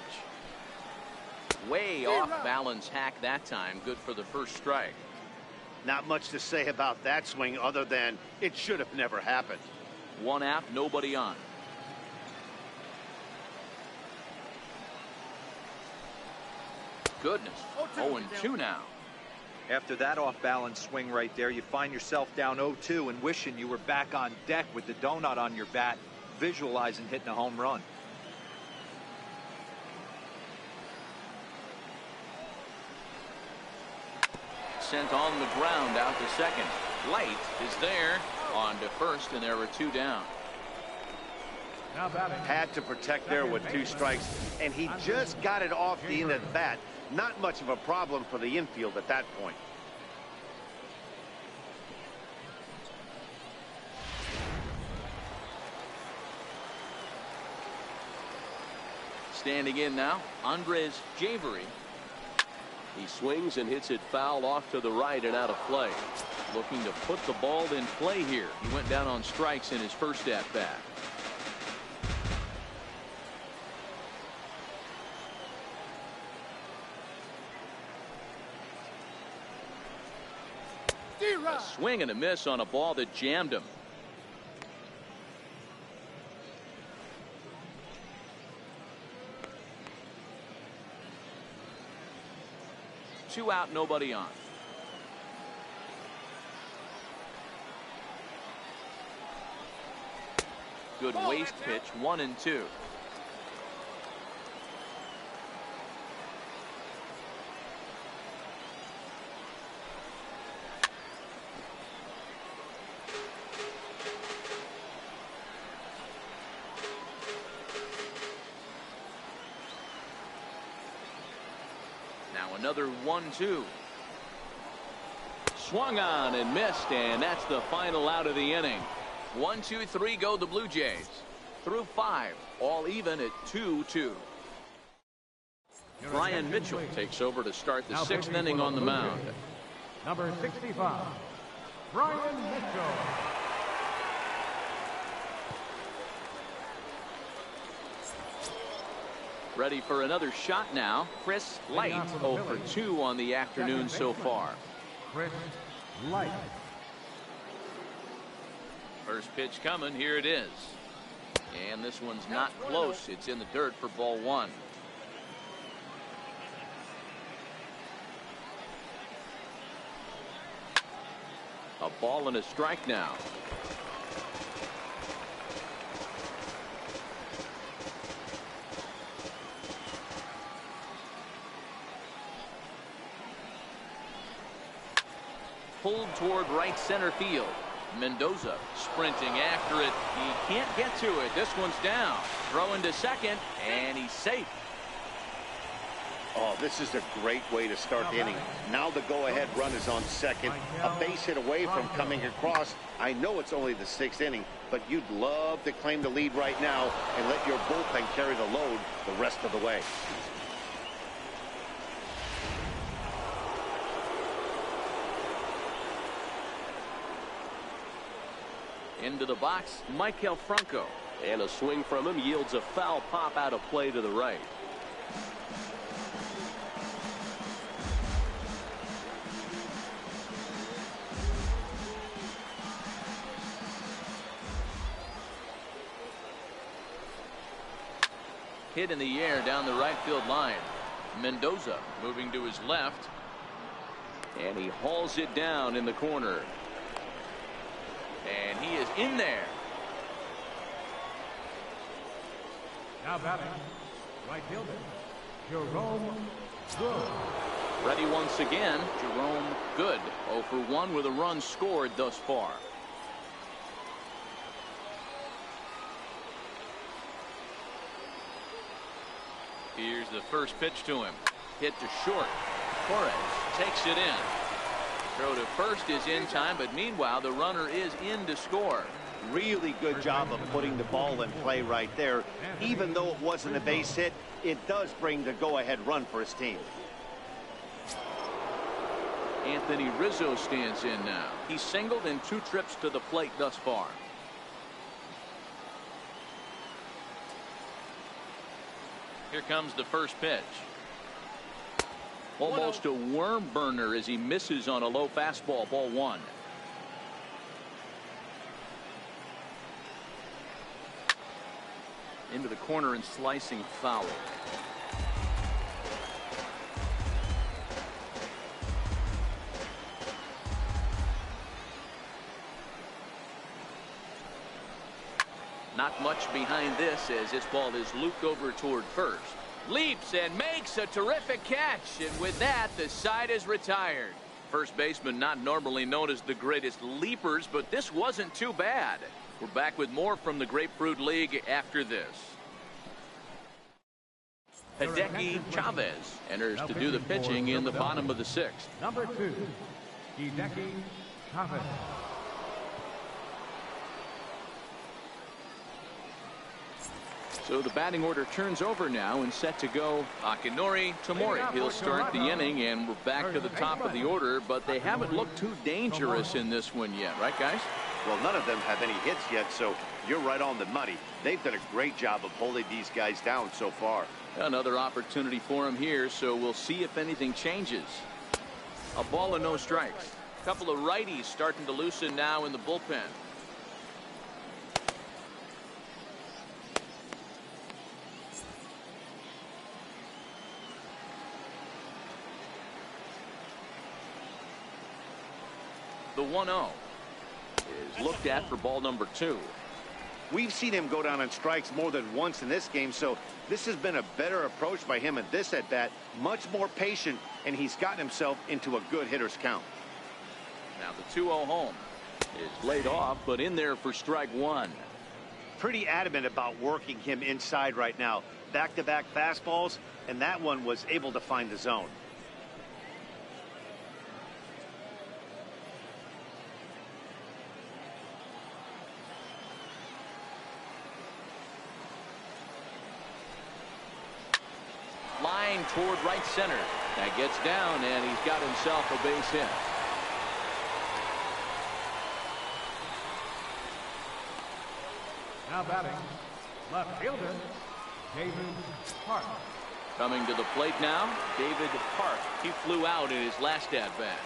Way off balance hack that time. Good for the first strike. Not much to say about that swing other than it should have never happened. One out, nobody on. Goodness. 0-2 now. After that off-balance swing right there, you find yourself down 0-2 and wishing you were back on deck with the donut on your bat, visualizing hitting a home run. Sent on the ground out to second. Light is there on to first, and there were two down. Now batting. Had to protect there with two strikes, and he just got it off the end of the bat. Not much of a problem for the infield at that point. Standing in now, Andres Javery. He swings and hits it foul off to the right and out of play. Looking to put the ball in play here. He went down on strikes in his first at-bat. A swing and a miss on a ball that jammed him. Two out, nobody on. Good waste pitch, 1-2. Another 1-2. Swung on and missed, and that's the final out of the inning. 1, 2, 3 go the Blue Jays. Through 5, all even at 2-2. Brian Mitchell takes over to start the sixth inning on the mound. Number 65, Brian Mitchell. Ready for another shot now. Chris Light 0 for 2 on the afternoon so far. Chris Light. First pitch coming. Here it is. And this one's not close. It's in the dirt for ball 1. A ball and a strike now. Pulled toward right center field. Mendoza sprinting after it. He can't get to it. This one's down. Throwing to second, and he's safe. Oh, this is a great way to start the inning. Now the go-ahead run is on second. A base hit away from coming across. I know it's only the 6th inning, but you'd love to claim the lead right now and let your bullpen carry the load the rest of the way. Into the box, Michael Franco. And a swing from him yields a foul pop out of play to the right. Hit in the air down the right field line. Mendoza moving to his left. And he hauls it down in the corner. And he is in there. Now batting, right fielder, Jerome Good. Ready once again, Jerome Good. 0 for 1 with a run scored thus far. Here's the first pitch to him. Hit to short. Torres takes it in. Throw to first is in time, but meanwhile the runner is in to score. Really good job of putting the ball in play right there. Even though it wasn't a base hit, it does bring the go-ahead run for his team. Anthony Rizzo stands in now. He's singled in 2 trips to the plate thus far. Here comes the first pitch. Almost a worm burner as he misses on a low fastball. Ball 1. Into the corner and slicing foul. Not much behind this as this ball is looped over toward first. Leaps and makes a terrific catch, and with that the side is retired. First baseman not normally known as the greatest leapers, but this wasn't too bad. We're back with more from the Grapefruit League after this. Hideki Chavez enters to do the pitching in the bottom of the 6th. Number 2, Hideki Chavez. So the batting order turns over now and set to go. Akinori Tamori. He'll start the inning, and we're back to the top of the order, but they haven't looked too dangerous in this one yet, right, guys? Well, none of them have any hits yet, so you're right on the money. They've done a great job of holding these guys down so far. Another opportunity for him here, so we'll see if anything changes. A ball and no strikes. A couple of righties starting to loosen now in the bullpen. The 1-0 is looked at for ball number 2. We've seen him go down on strikes more than once in this game, so this has been a better approach by him at this at-bat. Much more patient, and he's gotten himself into a good hitter's count. Now the 2-0 home is laid off, but in there for strike 1. Pretty adamant about working him inside right now. Back-to-back fastballs, and that one was able to find the zone. Line toward right center. That gets down, and he's got himself a base hit. Now batting, left fielder, David Park. Coming to the plate now, David Park. He flew out in his last at-bat.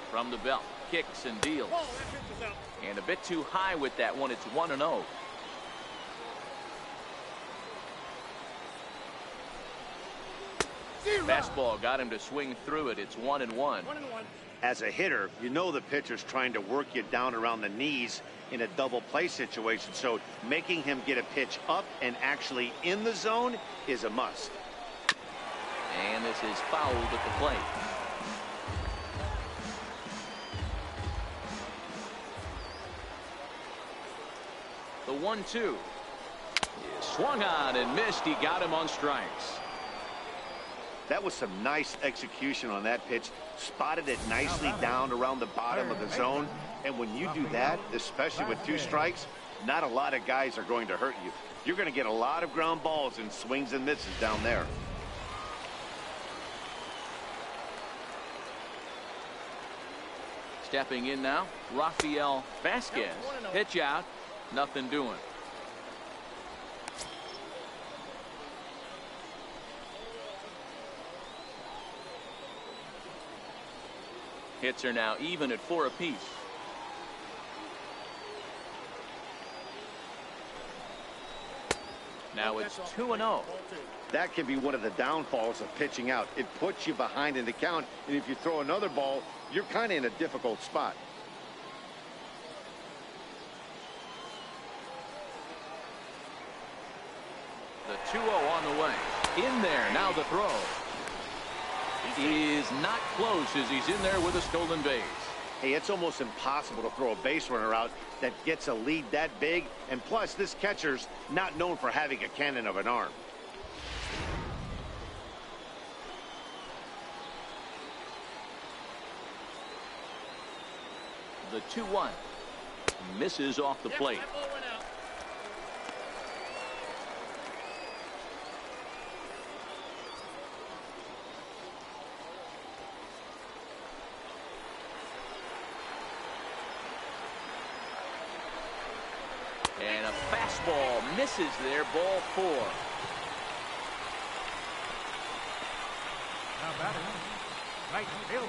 From the belt, kicks and deals. And a bit too high with that one. It's 1-0. Fastball got him to swing through it. It's 1-1. As a hitter, you know the pitcher's trying to work you down around the knees in a double play situation, so making him get a pitch up and actually in the zone is a must. And this is fouled at the plate. The 1-2 is swung on and missed. He got him on strikes. That was some nice execution on that pitch. Spotted it nicely down around the bottom of the zone. And when you do that, especially with 2 strikes, not a lot of guys are going to hurt you. You're going to get a lot of ground balls and swings and misses down there. Stepping in now, Rafael Vasquez. Pitch out, nothing doing. Hits are now even at 4 apiece. Now it's 2-0. That can be one of the downfalls of pitching out. It puts you behind in the count, and if you throw another ball, you're kind of in a difficult spot. The 2-0 on the way. In there, now the throw. Is not close as he's in there with a stolen base. Hey, it's almost impossible to throw a base runner out that gets a lead that big, and plus this catcher's not known for having a cannon of an arm. The 2-1 misses off the plate. And a fastball misses there, ball 4. Now batting, right fielder,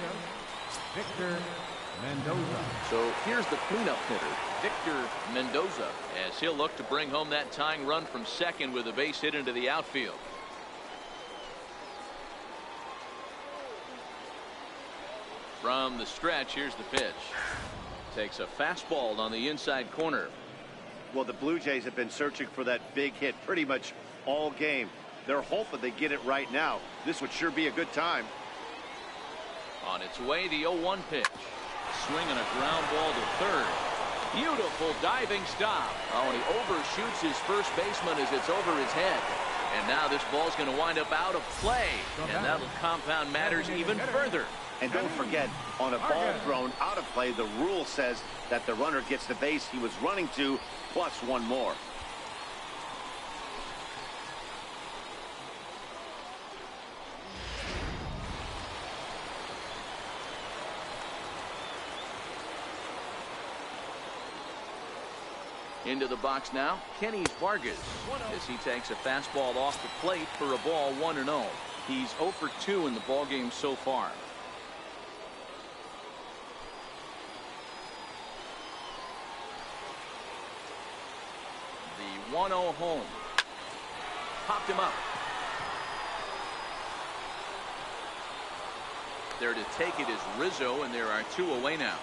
Victor Mendoza. So here's the cleanup hitter, Victor Mendoza, as he'll look to bring home that tying run from second with a base hit into the outfield. From the stretch, here's the pitch. Takes a fastball on the inside corner. Well, the Blue Jays have been searching for that big hit pretty much all game. They're hoping they get it right now. This would sure be a good time. On its way, the 0-1 pitch. Swinging a ground ball to third. Beautiful diving stop. Oh, and he overshoots his first baseman as it's over his head. And now this ball's going to wind up out of play. And that'll compound matters even further. And don't forget, on a ball thrown out of play, the rule says that the runner gets the base he was running to, plus one more. Into the box now, Kenny Vargas, as he takes a fastball off the plate for a ball 1-0. He's 0 for 2 in the ballgame so far. The 1-0 home. Popped him up. There to take it is Rizzo, and there are 2 away now.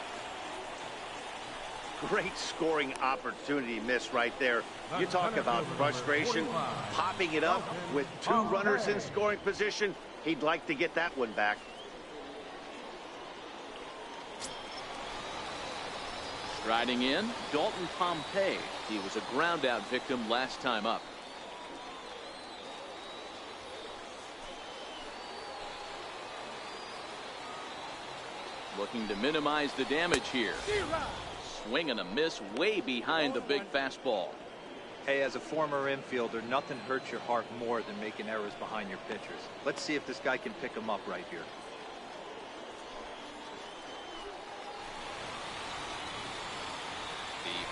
Great scoring opportunity miss right there. You talk about frustration, popping it up with 2 runners in scoring position. He'd like to get that one back. Striding in, Dalton Pompey. He was a ground out victim last time up. Looking to minimize the damage here. Swing and a miss way behind the big fastball. Hey, as a former infielder, nothing hurts your heart more than making errors behind your pitchers. Let's see if this guy can pick them up right here.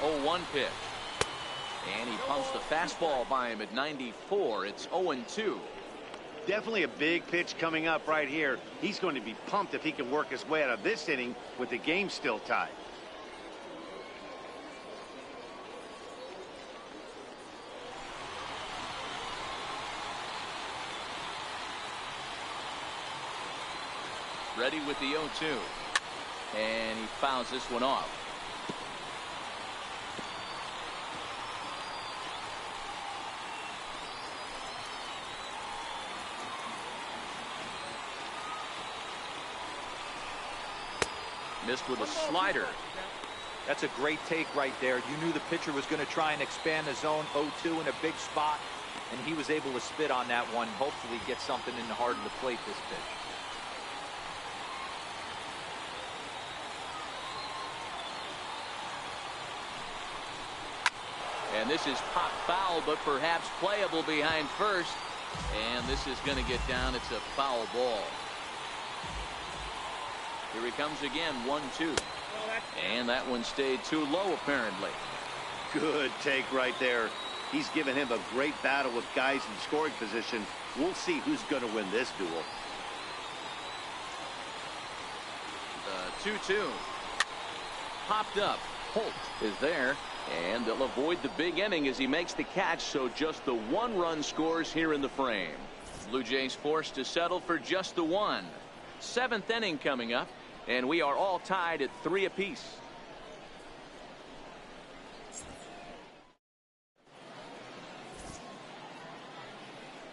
The 0-1 pitch. And he pumps the fastball by him at 94. It's 0-2. Definitely a big pitch coming up right here. He's going to be pumped if he can work his way out of this inning with the game still tied. Ready with the 0-2. And he fouls this one off. Missed with a slider. That's a great take right there. You knew the pitcher was going to try and expand the zone. 0-2 in a big spot, and he was able to spit on that one. Hopefully get something in the heart of the plate this pitch. And this is pop foul, but perhaps playable behind first. And this is going to get down. It's a foul ball. Here he comes again, 1-2. And that one stayed too low, apparently. Good take right there. He's given him a great battle with guys in scoring position. We'll see who's going to win this duel. The 2-2. Popped up. Holt is there. And they'll avoid the big inning as he makes the catch, so just the one-run scores here in the frame. Blue Jays forced to settle for just the one. Seventh inning coming up, and we are all tied at 3 apiece.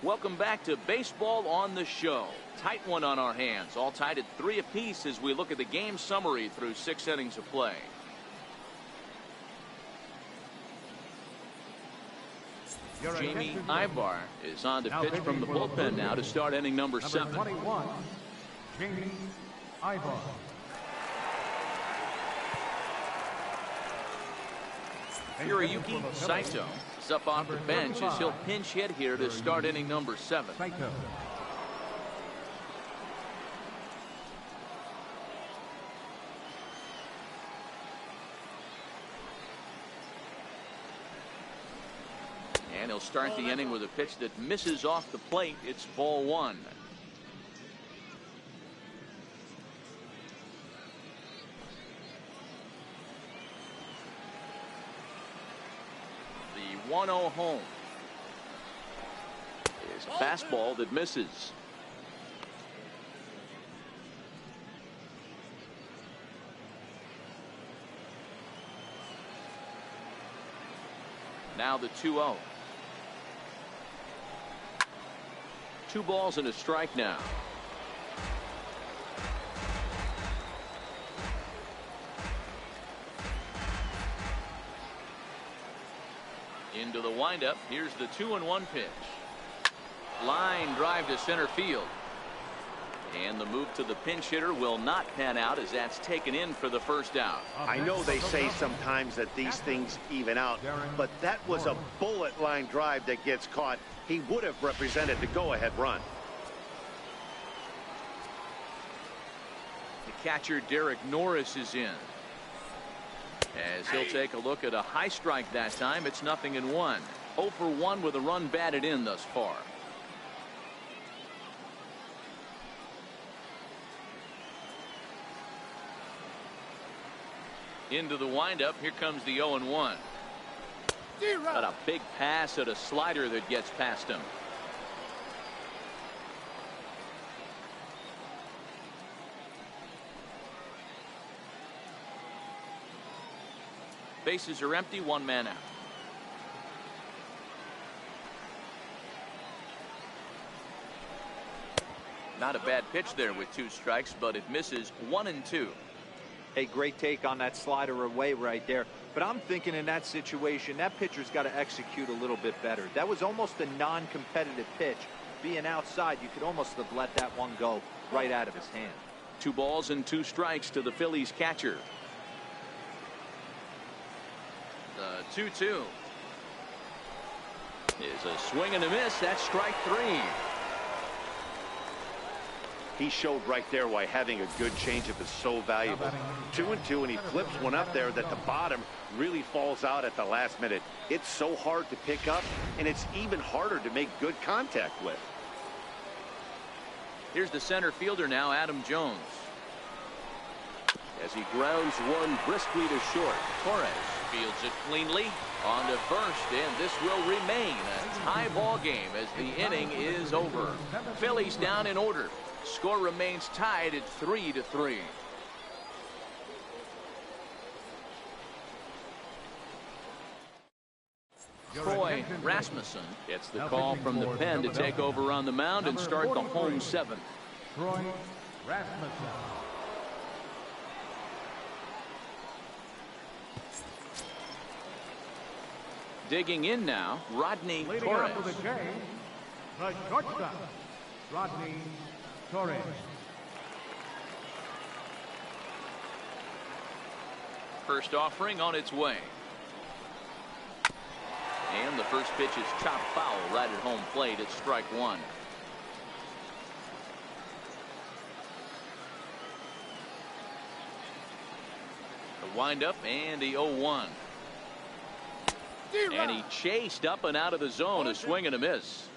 Welcome back to Baseball on the Show. Tight one on our hands, all tied at 3 apiece as we look at the game summary through 6 innings of play. Jamie Ivar is on to pitch from the bullpen now to start inning number 7. 21, Jamie Ivar. Hiroyuki Saito is up off the bench as he'll pinch hit here to start inning number 7. Saito. And he'll start the inning with a pitch that misses off the plate. It's ball 1. The 1-0 home is a fastball that misses. Now the 2-0. 2 balls and a strike now. Into the windup. Here's the 2-1 pitch. Line drive to center field. And the move to the pinch hitter will not pan out as that's taken in for the first out. I know they say sometimes that these things even out, but that was a bullet line drive that gets caught. He would have represented the go-ahead run. The catcher Derek Norris is in. As he'll take a look at a high strike that time. It's 0-1. 0 for 1 with a run batted in thus far. Into the windup. Here comes the 0-1. Got a big pass at a slider that gets past him. Bases are empty. 1 man out. Not a bad pitch there with 2 strikes, but it misses 1-2. A great take on that slider away right there. But I'm thinking in that situation, that pitcher's got to execute a little bit better. That was almost a non-competitive pitch. Being outside, you could almost have let that one go right out of his hand. 2 balls and 2 strikes to the Phillies catcher. The 2-2 is a swing and a miss. That's strike 3. He showed right there why having a good changeup is so valuable. 2-2, and he flips one up there that the bottom really falls out at the last minute. It's so hard to pick up, and it's even harder to make good contact with. Here's the center fielder now, Adam Jones. As he grounds one briskly to short. Torres fields it cleanly on to first, and this will remain a tie ball game as the inning is over. Phillies down in order. Score remains tied at 3-3. Troy Rasmussen gets the call from the pen to take over on the mound and start the home 7th. Troy Rasmussen. Digging in now, Rodney Leading Torres. out for the Jays, the shortstop, Rodney Torres. First offering on its way. And the first pitch is chopped foul right at home plate. It's strike 1. windup and the 0-1. And he chased up and out of the zone, a swing and a miss.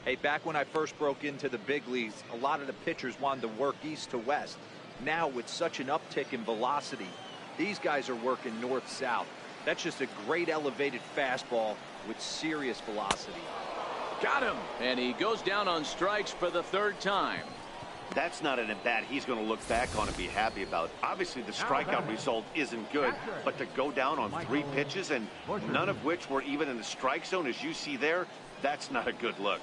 Hey, back when I first broke into the big leagues, a lot of the pitchers wanted to work east to west. Now, with such an uptick in velocity, these guys are working north-south. That's just a great elevated fastball with serious velocity. Got him. And he goes down on strikes for the third time. That's not an at-bat he's going to look back on and be happy about. Obviously, the strikeout result isn't good, but to go down on 3 pitches and none of which were even in the strike zone, as you see there, that's not a good look.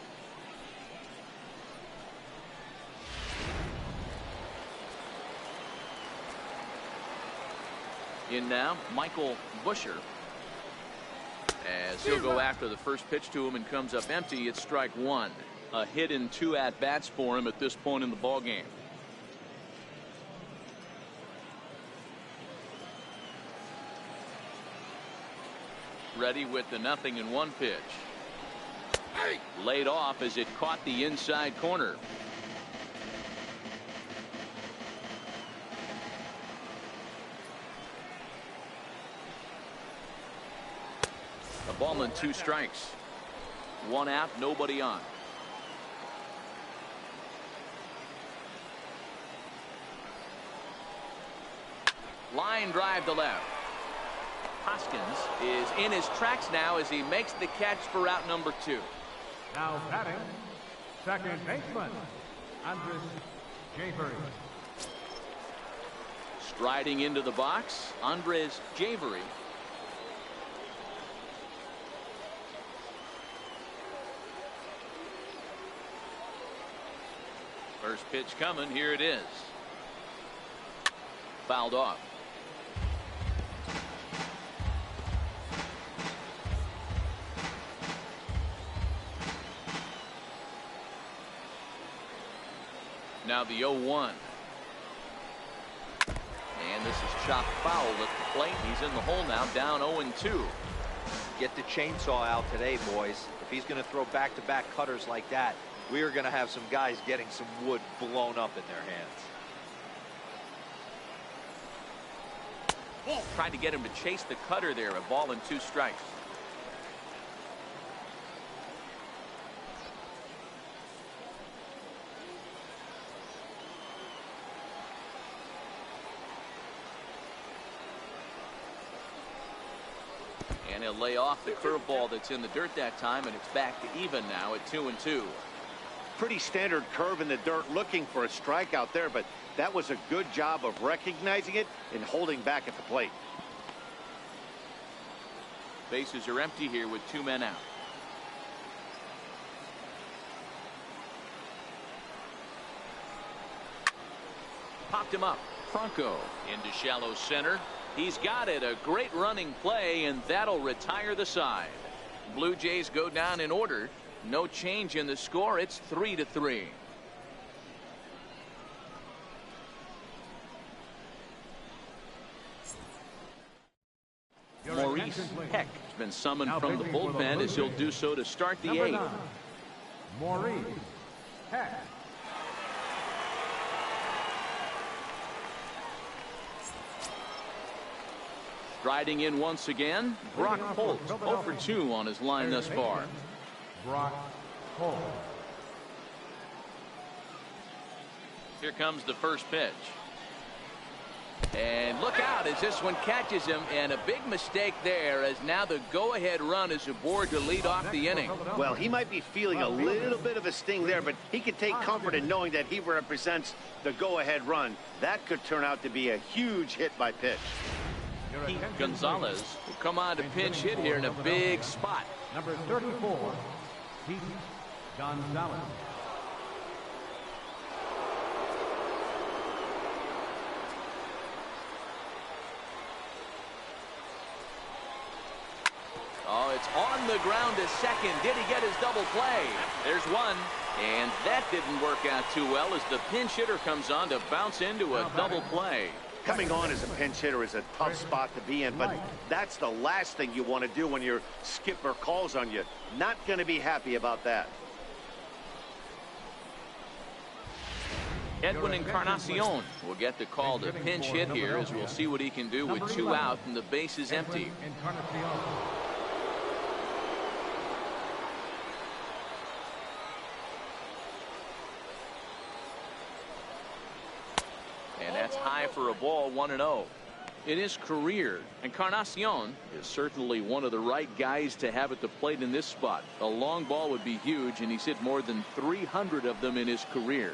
In now, Michael Busher. As he'll go after the first pitch to him and comes up empty, it's strike 1. A hit in 2 at-bats for him at this point in the ball game. Ready with the 0-1 pitch. Laid off as it caught the inside corner. A ball and 2 strikes. 1 out, nobody on. Line drive to left. Hoskins is in his tracks now as he makes the catch for out number 2. Now batting, second baseman, Andres Javery. Striding into the box, Andres Javery. First pitch coming, here it is. Fouled off. Now the 0-1. And this is chopped foul at the plate. He's in the hole now, down 0-2. Get the chainsaw out today, boys. If he's going to throw back-to-back cutters like that, we are going to have some guys getting some wood blown up in their hands. Tried to get him to chase the cutter there. A ball and 2 strikes. And he'll lay off the curveball that's in the dirt that time, and it's back to even now at 2-2. Pretty standard curve in the dirt, looking for a strikeout there, but that was a good job of recognizing it and holding back at the plate. Bases are empty here with 2 men out. Popped him up. Franco into shallow center. He's got it. A great running play, and that'll retire the side. Blue Jays go down in order. No change in the score. It's 3-3. Maurice Heck has been summoned from the bullpen as he'll do so to start the 8th. Maurice Heck. Striding in once again, Brock Holt, 0 for 2 on his line thus far. Brock Holt. Here comes the first pitch. And look out as this one catches him, and a big mistake there as now the go-ahead run is aboard to lead off the inning. Well, he might be feeling a little bit of a sting there, but he can take comfort in knowing that he represents the go-ahead run. That could turn out to be a huge hit by pitch. Pete Gonzalez will come on to pinch hit here in a big spot. Number 34, Pete Gonzalez. Oh, it's on the ground to second. Did he get his double play? There's one. And that didn't work out too well as the pinch hitter comes on to bounce into a double play. Coming on as a pinch hitter is a tough spot to be in, but that's the last thing you want to do when your skipper calls on you. Not going to be happy about that. Edwin Encarnacion will get the call to pinch hit here, as we'll see what he can do with 2 out and the base is empty. And that's high for a ball, 1-0. In his career, Encarnacion is certainly one of the right guys to have at the plate in this spot. A long ball would be huge, and he's hit more than 300 of them in his career.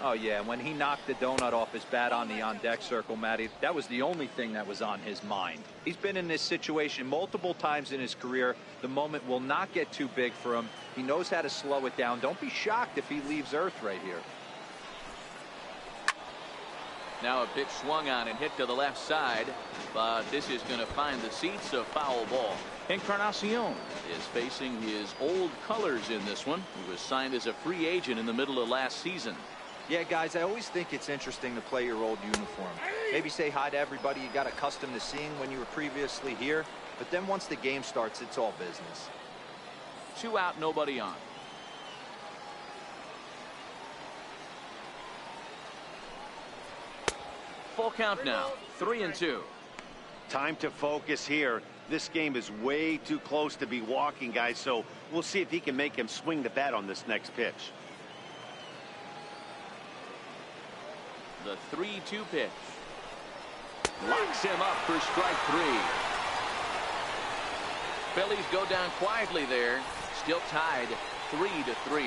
Oh, yeah, when he knocked the donut off his bat on the on-deck circle, Matty, that was the only thing that was on his mind. He's been in this situation multiple times in his career. The moment will not get too big for him. He knows how to slow it down. Don't be shocked if he leaves Earth right here. Now a pitch swung on and hit to the left side, but this is going to find the seats, a foul ball. Encarnacion is facing his old colors in this one. He was signed as a free agent in the middle of last season. Yeah, guys, I always think it's interesting to play your old uniform. Maybe say hi to everybody you got accustomed to seeing when you were previously here, but then once the game starts, it's all business. 2 out, nobody on. Full count now, 3-2. Time to focus here. This game is way too close to be walking, guys, so we'll see if he can make him swing the bat on this next pitch. The 3-2 pitch. Locks him up for strike 3. Phillies go down quietly there. Still tied 3-3.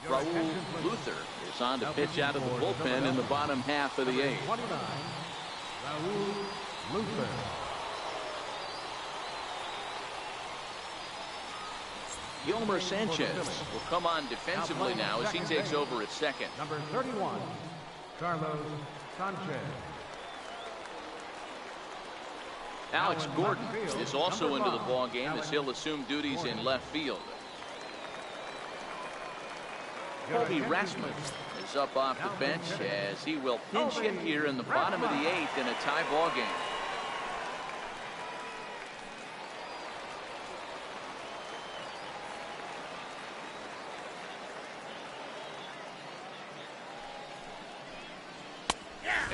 Raul Luther is on to pitch out of the bullpen in the bottom half of the 8th. 29, Raul Luther. Yolmer Sanchez will come on defensively now as he takes over at second. Number 31, Carlos Sanchez. Alex Gordon is also into the ball game as he'll assume duties in left field. Colby Rasmus is up off the bench as he will pinch hit here in the bottom of the 8th in a tie ball game.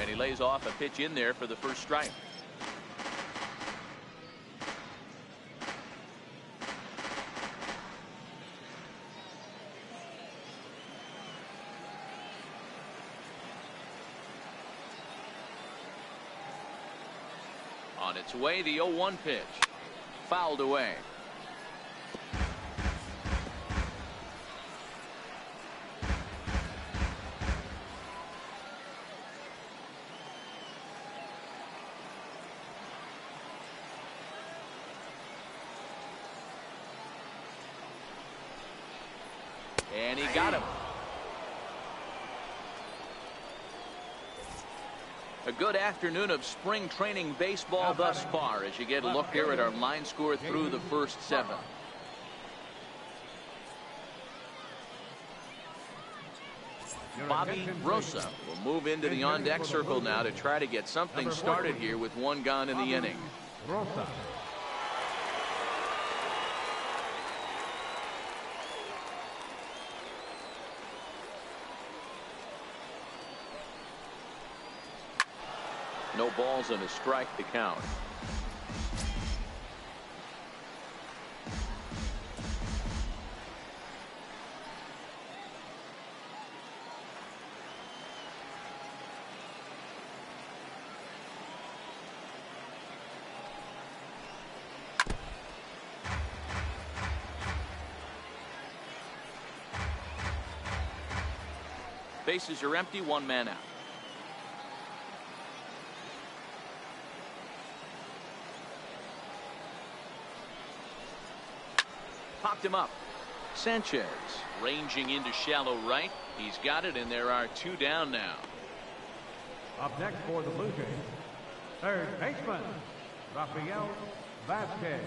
And he lays off a pitch in there for the first strike. On its way, the 0-1 pitch. Fouled away. And he got him. A good afternoon of spring training baseball thus far as you get a look here at our line score through the first 7. Bobby Rosa will move into the on-deck circle now to try to get something started here with 1 gone in the inning. Rosa. No balls and a strike to count. Bases are empty, 1 man out. Popped him up. Sanchez ranging into shallow right. He's got it, and there are 2 down now. Up next for the Blue Jays, third baseman, Rafael Vasquez.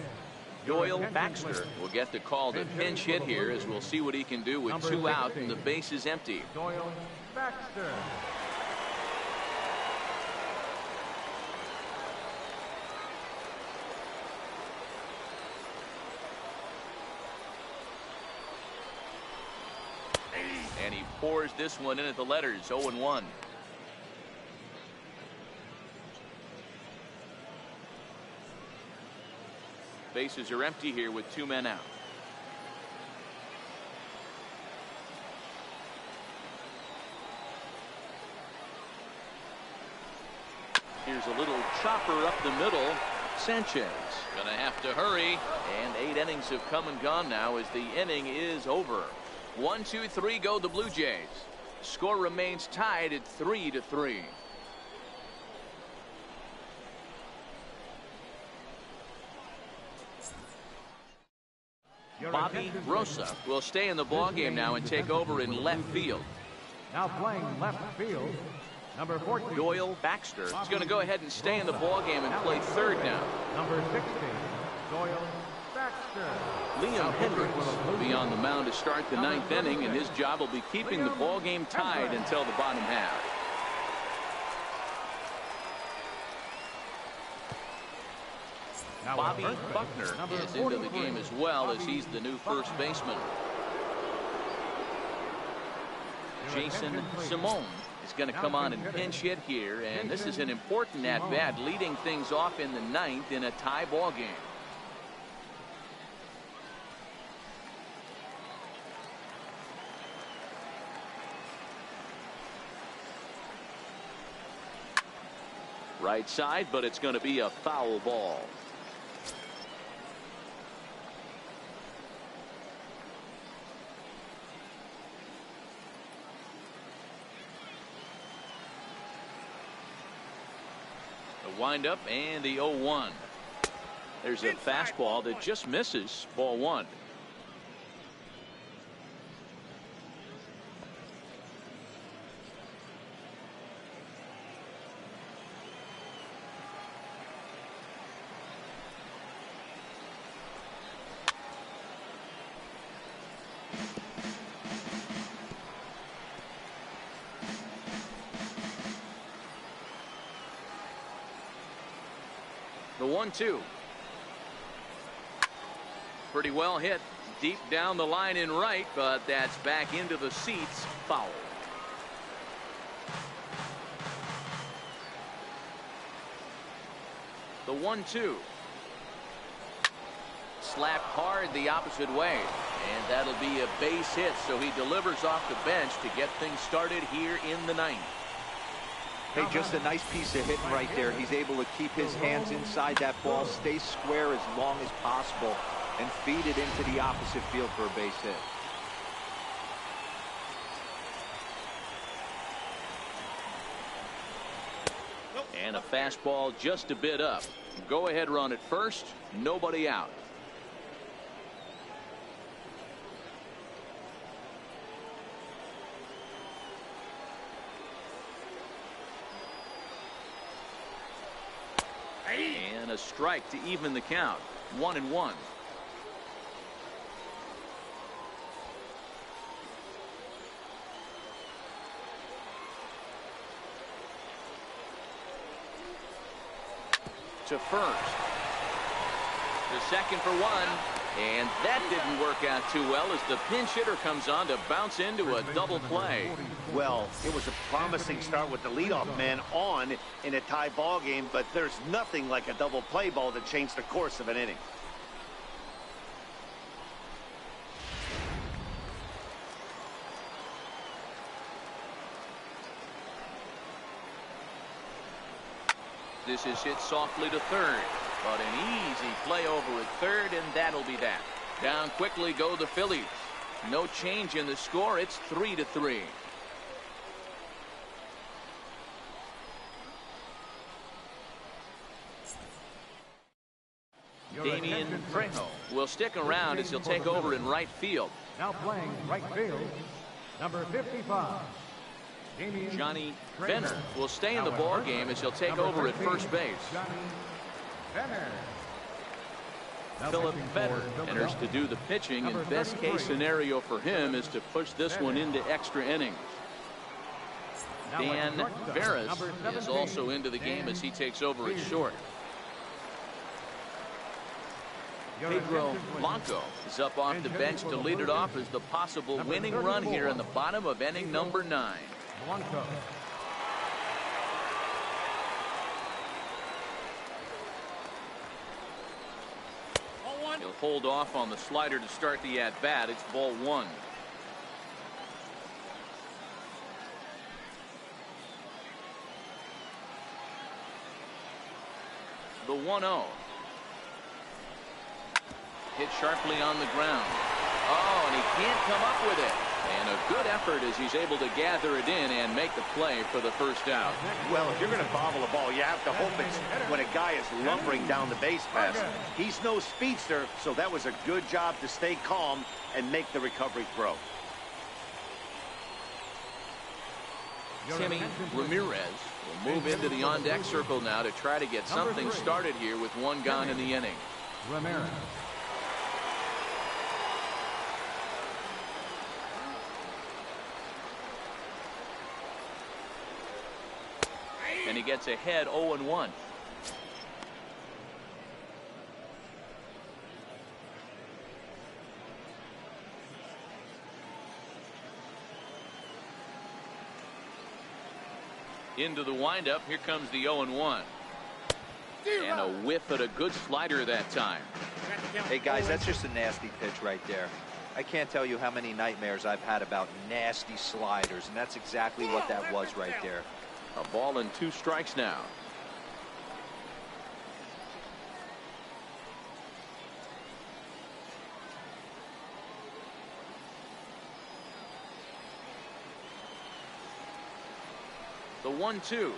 Doyle Baxter will get the call to pinch hit here as we'll see what he can do with 2 out and the base is empty. Doyle Baxter. And he pours this one in at the letters. 0-1. Bases are empty here with 2 men out. Here's a little chopper up the middle. Sanchez gonna have to hurry, and 8 innings have come and gone now as the inning is over. 1, 2, 3 go the Blue Jays. Score remains tied at 3-3. Bobby Rosa will stay in the ballgame now and take over in left field. Now playing left field, number 14. Doyle Baxter is going to go ahead and stay in the ballgame and play third now. Number 16, Doyle Baxter. Liam Hendricks will be on the mound to start the 9th inning, and his job will be keeping the ballgame tied until the bottom half. Bobby Buckner is into the game as well, as he's the new first baseman. Jason Simone is going to come on and pinch hit here, and this is an important at-bat, leading things off in the 9th in a tie ball game. Right side, but it's going to be a foul ball. Windup and the 0-1. There's a fastball that just misses. Ball 1. The 1-2. Pretty well hit deep down the line in right, but that's back into the seats. Foul. The 1-2. Slapped hard the opposite way, and that'll be a base hit, so he delivers off the bench to get things started here in the 9th. Hey, just a nice piece of hitting right there. He's able to keep his hands inside that ball, stay square as long as possible, and feed it into the opposite field for a base hit. And a fastball just a bit up. Go ahead run at first. Nobody out. And a strike to even the count. 1-1. To first. To second for 1. And that didn't work out too well as the pinch hitter comes on to bounce into a double play. Well, it was a promising start with the leadoff man on in a tie ball game, but there's nothing like a double play ball to change the course of an inning. This is hit softly to third, but an easy play over at third, and that'll be that. Down quickly go the Phillies. No change in the score. It's 3-3. Damian Trejo will stick around as he'll take over in right field. Now playing right field, number 55. Johnny Benner will stay in the ball game as he'll take over at first base. Philip Vetter enters to do the pitching, and best case scenario for him is to push this one into extra innings. Dan Veras is also into the game as he takes over at short. Pedro Blanco is up off the bench to lead it off as the possible winning run here in the bottom of inning number 9. Blanco. He'll hold off on the slider to start the at-bat. It's ball 1. The 1-0. Hit sharply on the ground. Oh, and he can't come up with it. And a good effort as he's able to gather it in and make the play for the first out. Well, if you're going to bobble a ball, you have to hope it's when a guy is lumbering down the base pass. He's no speedster, so that was a good job to stay calm and make the recovery throw. Timmy Ramirez will move into the on-deck circle now to try to get something started here with one gone in the inning. Ramirez. And he gets ahead 0-1. Into the windup. Here comes the 0-1. And a whiff at a good slider that time. Hey, guys, that's just a nasty pitch right there. I can't tell you how many nightmares I've had about nasty sliders, and that's exactly what that was right there. A ball and 2 strikes now. The 1-2.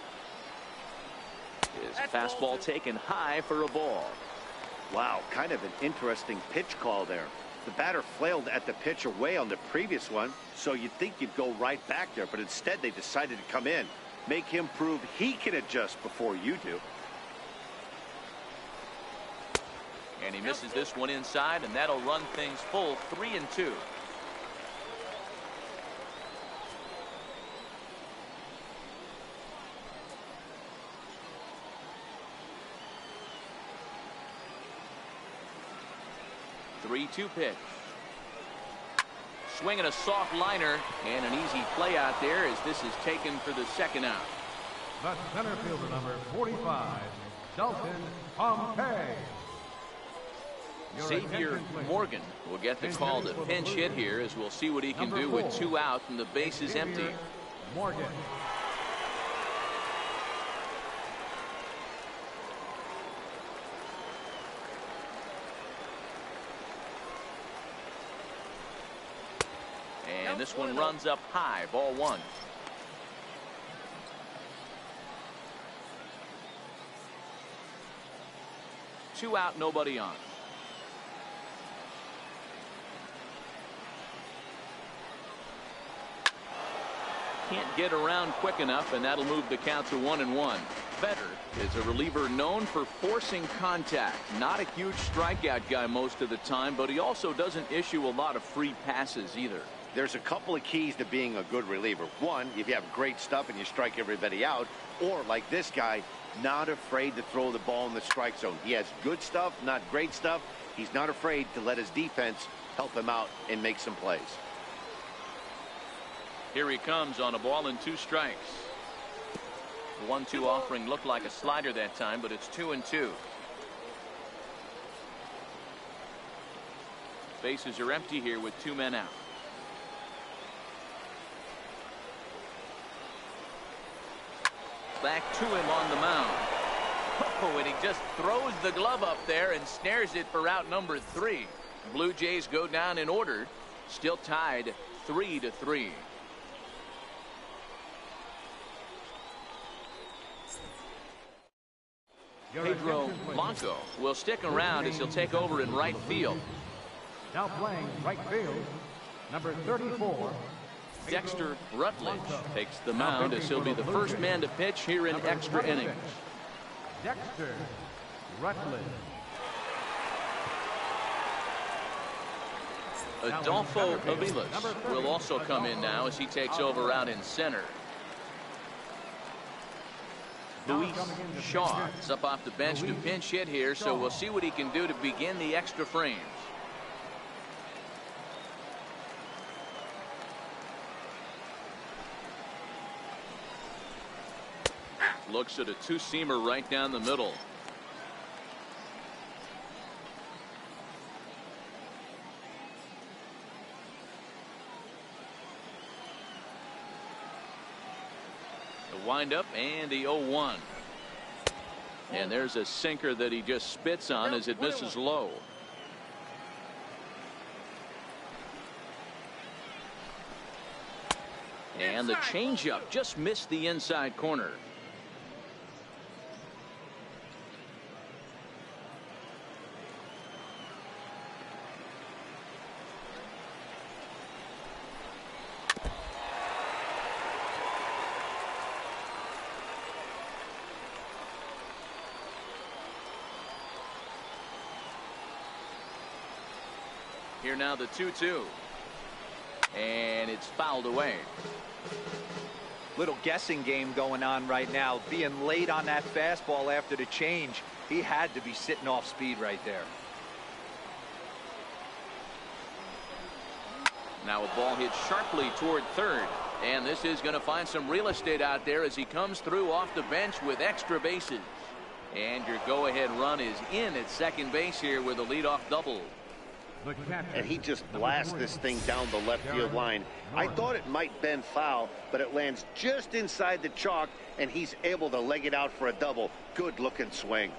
His fastball taken high for a ball. Wow, kind of an interesting pitch call there. The batter flailed at the pitch away on the previous one, so you'd think you'd go right back there, but instead they decided to come in. Make him prove he can adjust before you do. And he misses this one inside, and that'll run things full 3-2. The 3-2 pitch. Swinging a soft liner, and an easy play out there as this is taken for the second out. The center fielder, number 45, Dalton Pompey. Xavier Morgan will get the call to pinch hit here, as we'll see what he can do with 2 out and the base is empty. Morgan. And this one runs up high, ball 1. Two out, nobody on. Can't get around quick enough, and that'll move the count to 1-1. Vetter is a reliever known for forcing contact. Not a huge strikeout guy most of the time, but he also doesn't issue a lot of free passes either. There's a couple of keys to being a good reliever. One, if you have great stuff and you strike everybody out, or like this guy, not afraid to throw the ball in the strike zone. He has good stuff, not great stuff. He's not afraid to let his defense help him out and make some plays. Here he comes on a ball and 2 strikes. The 1-2 offering looked like a slider that time, but it's 2-2. Bases are empty here with 2 men out. Back to him on the mound. Oh, and he just throws the glove up there and snares it for out number 3. Blue Jays go down in order, still tied 3-3. Pedro Blanco will stick around as he'll take over in right field. Now playing right field, number 34. Dexter Rutledge takes the mound as he'll be the first man to pitch here in extra innings. Dexter Rutledge. Adolfo Aviles will also come in now as he takes over out in center. Luis Shaw is up off the bench to pinch hit here, so we'll see what he can do to begin the extra frames. Looks at a two-seamer right down the middle. The windup and the 0-1. And there's a sinker that he just spits on as it misses low. And the changeup just missed the inside corner. Here now the 2-2. And it's fouled away. Little guessing game going on right now. Being late on that fastball after the change. He had to be sitting off speed right there. Now a ball hit sharply toward third. And this is going to find some real estate out there as he comes through off the bench with extra bases. And your go-ahead run is in at second base here with a leadoff double. And he just blasts this thing down the left field line. I thought it might bend foul, but it lands just inside the chalk, and he's able to leg it out for a double. Good looking swing.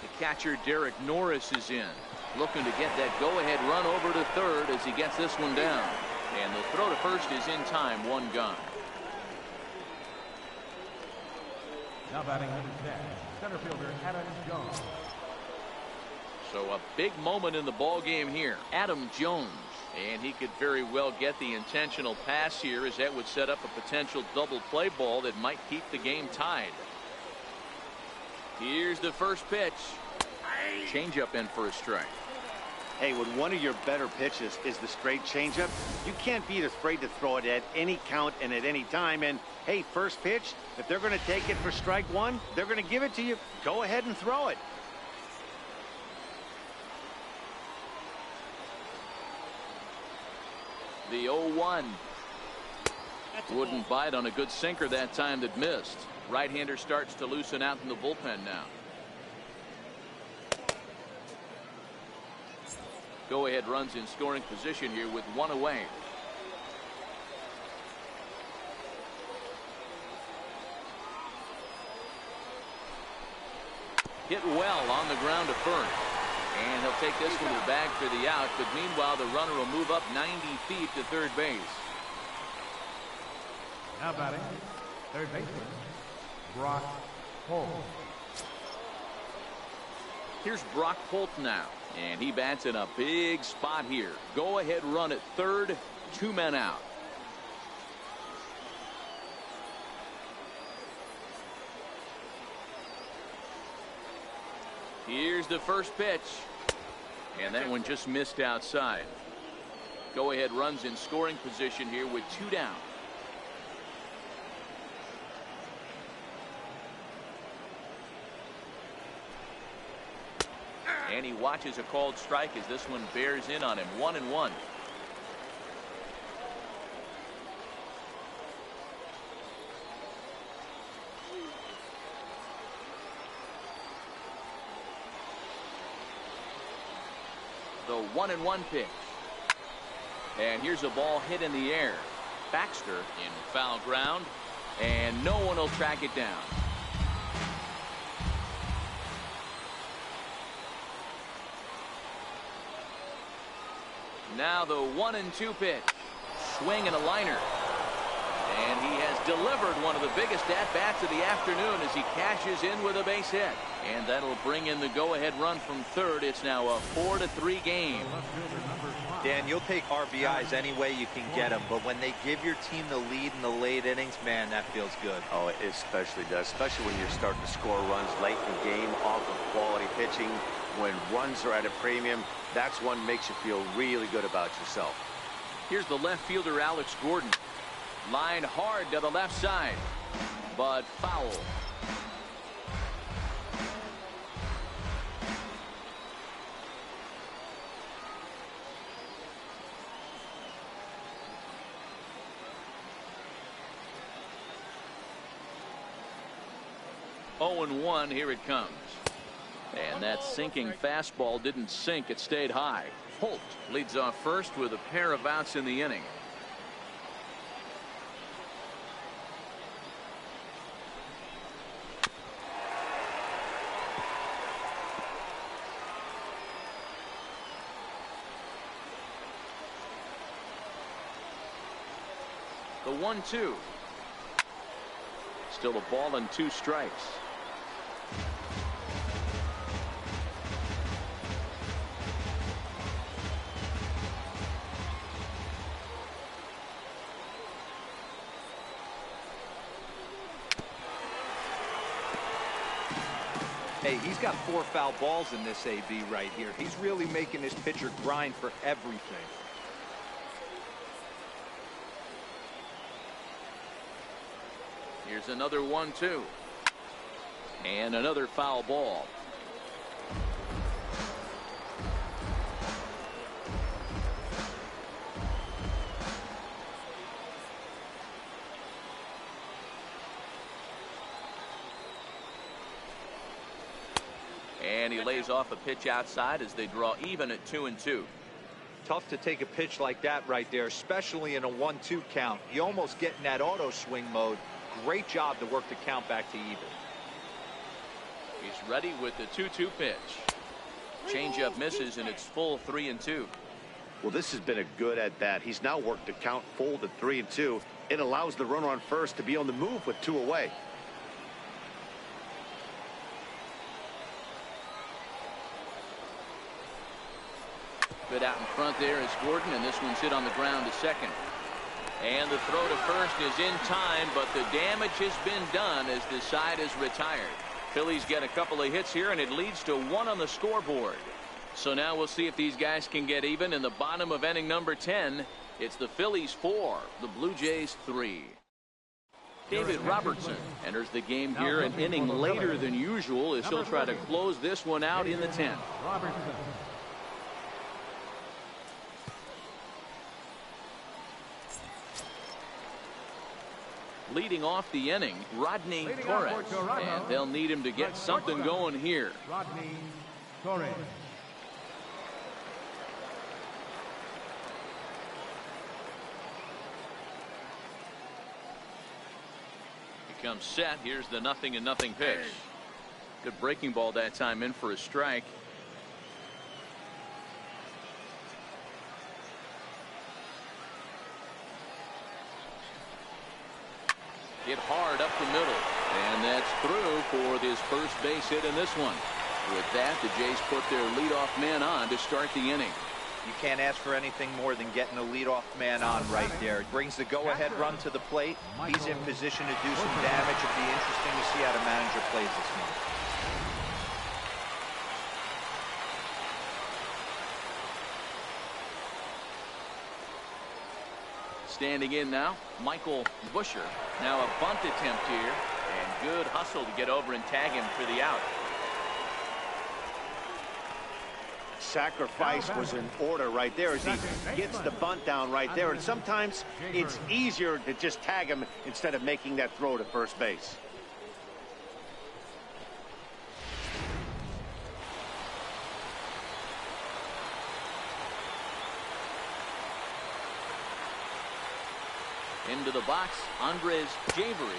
The catcher Derek Norris is in, looking to get that go-ahead run over to third as he gets this one down. And the throw to first is in time, one gone. Now batting number 10, center fielder Adam Jones. So a big moment in the ball game here. Adam Jones, and he could very well get the intentional pass here, as that would set up a potential double play ball that might keep the game tied. Here's the first pitch. Changeup in for a strike. Hey, when one of your better pitches is the straight changeup, you can't be afraid to throw it at any count and at any time. And hey, first pitch, if they're going to take it for strike one, they're going to give it to you. Go ahead and throw it. The 0-1 wouldn't bite on a good sinker that time that missed. Right-hander starts to loosen out in the bullpen now. Go-ahead runs in scoring position here with one away. Hit well on the ground to first. And he'll take this one to the bag for the out. But meanwhile, the runner will move up 90 feet to third base. Now batting, third baseman, Brock Holt. Here's Brock Holt now. And he bats in a big spot here. Go ahead run at third, 2 men out. Here's the first pitch. And that one just missed outside. Go ahead runs in scoring position here with 2 down. And he watches a called strike as this one bears in on him. 1-1. The 1-1 pitch. And here's a ball hit in the air. Baxter in foul ground, and no one will track it down. Now the 1-2 pitch. Swing and a liner. And he has delivered one of the biggest at-bats of the afternoon as he cashes in with a base hit. And that'll bring in the go-ahead run from third. It's now a 4-3 game. Dan, you'll take RBIs any way you can get them, but when they give your team the lead in the late innings, man, that feels good. Oh, it especially does, especially when you're starting to score runs late in the game off of quality pitching. When runs are at a premium, that's one makes you feel really good about yourself. Here's the left fielder, Alex Gordon. Line hard to the left side, but foul. Oh, and 1, here it comes. And that sinking fastball didn't sink, it stayed high. Holt leads off first with a pair of outs in the inning. The 1-2. Still a ball and 2 strikes. Hey, he's got 4 foul balls in this AB right here. He's really making his pitcher grind for everything. Here's another 1-2. And another foul ball. And he lays off a pitch outside as they draw even at 2-2. Tough to take a pitch like that right there, especially in a 1-2 count. You almost get in that auto swing mode. Great job to work the count back to even. He's ready with the 2-2 pitch. Changeup misses, and it's full 3-2. Well, this has been a good at bat. He's now worked the count full to 3-2. It allows the runner on first to be on the move with 2 away. Good out in front there is Gordon, and this one's hit on the ground to second. And the throw to first is in time, but the damage has been done as the side is retired. Phillies get a couple of hits here, and it leads to 1 on the scoreboard. So now we'll see if these guys can get even in the bottom of inning number 10. It's the Phillies 4, the Blue Jays 3. David Robertson enters the game here an inning later than usual as he'll try to close this one out in the 10th. Robertson. Leading off the inning, Rodney Torres, and they'll need him to get something going here. Rodney Torres. He comes set. Here's the 0-0 pitch. Good breaking ball that time, in for a strike. Hit hard up the middle, and that's through for this first base hit in this one. With that, the Jays put their leadoff man on to start the inning. You can't ask for anything more than getting a leadoff man on right there. It brings the go-ahead run to the plate. He's in position to do some damage. It'd be interesting to see how the manager plays this one. Standing in now, Michael Busher. Now a bunt attempt here, and good hustle to get over and tag him for the out. Sacrifice was in order right there as he gets the bunt down right there. And sometimes it's easier to just tag him instead of making that throw to first base. Into the box, Andres Javery.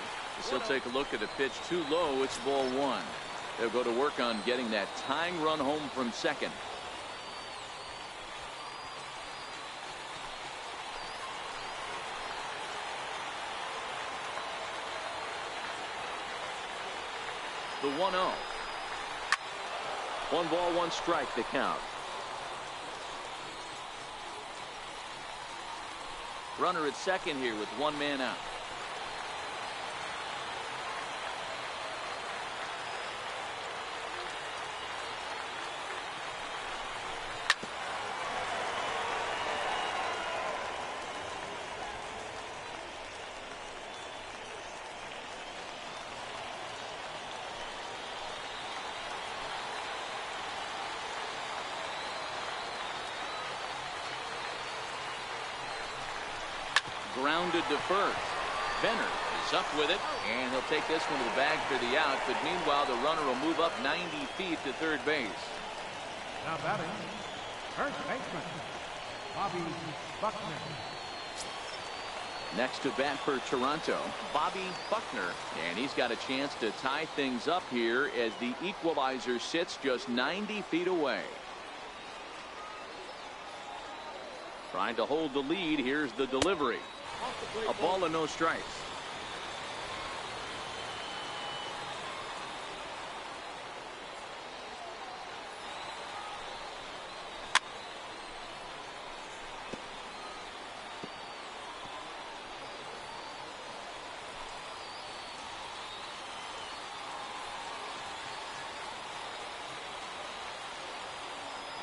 He'll take a look at a pitch too low. It's ball 1. They'll go to work on getting that tying run home from second. The 1-0. 1 ball, 1 strike, the count. Runner at second here with 1 man out. grounded to first. Venner is up with it, and he'll take this one to the bag for the out. But meanwhile, the runner will move up 90 feet to third base. Now batting, first baseman, Bobby Buckner. Next to bat for Toronto, Bobby Buckner, and he's got a chance to tie things up here as the equalizer sits just 90 feet away. Trying to hold the lead. Here's the delivery. A ball and no strikes.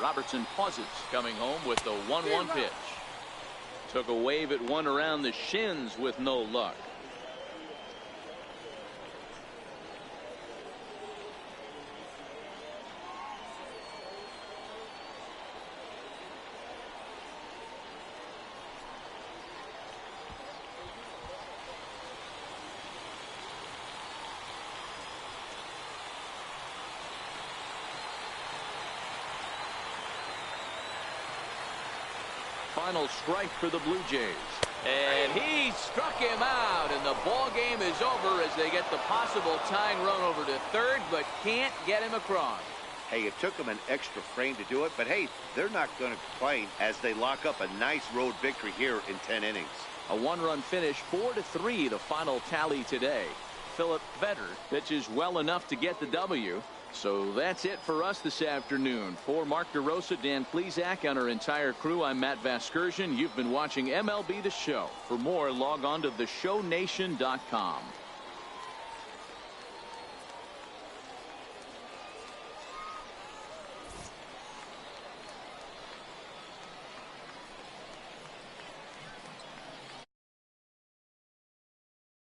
Robertson pauses, coming home with the 1-1 pitch. Took a wave at one around the shins with no luck. Final strike for the Blue Jays. And he struck him out, and the ball game is over as they get the possible tying run over to third, but can't get him across. Hey, it took them an extra frame to do it, but hey, they're not going to complain as they lock up a nice road victory here in 10 innings. A one-run finish, 4-3, the final tally today. Philip Vetter pitches well enough to get the W. So that's it for us this afternoon. For Mark DeRosa, Dan Plesac, and our entire crew, I'm Matt Vasgersian. You've been watching MLB The Show. For more, log on to theshownation.com.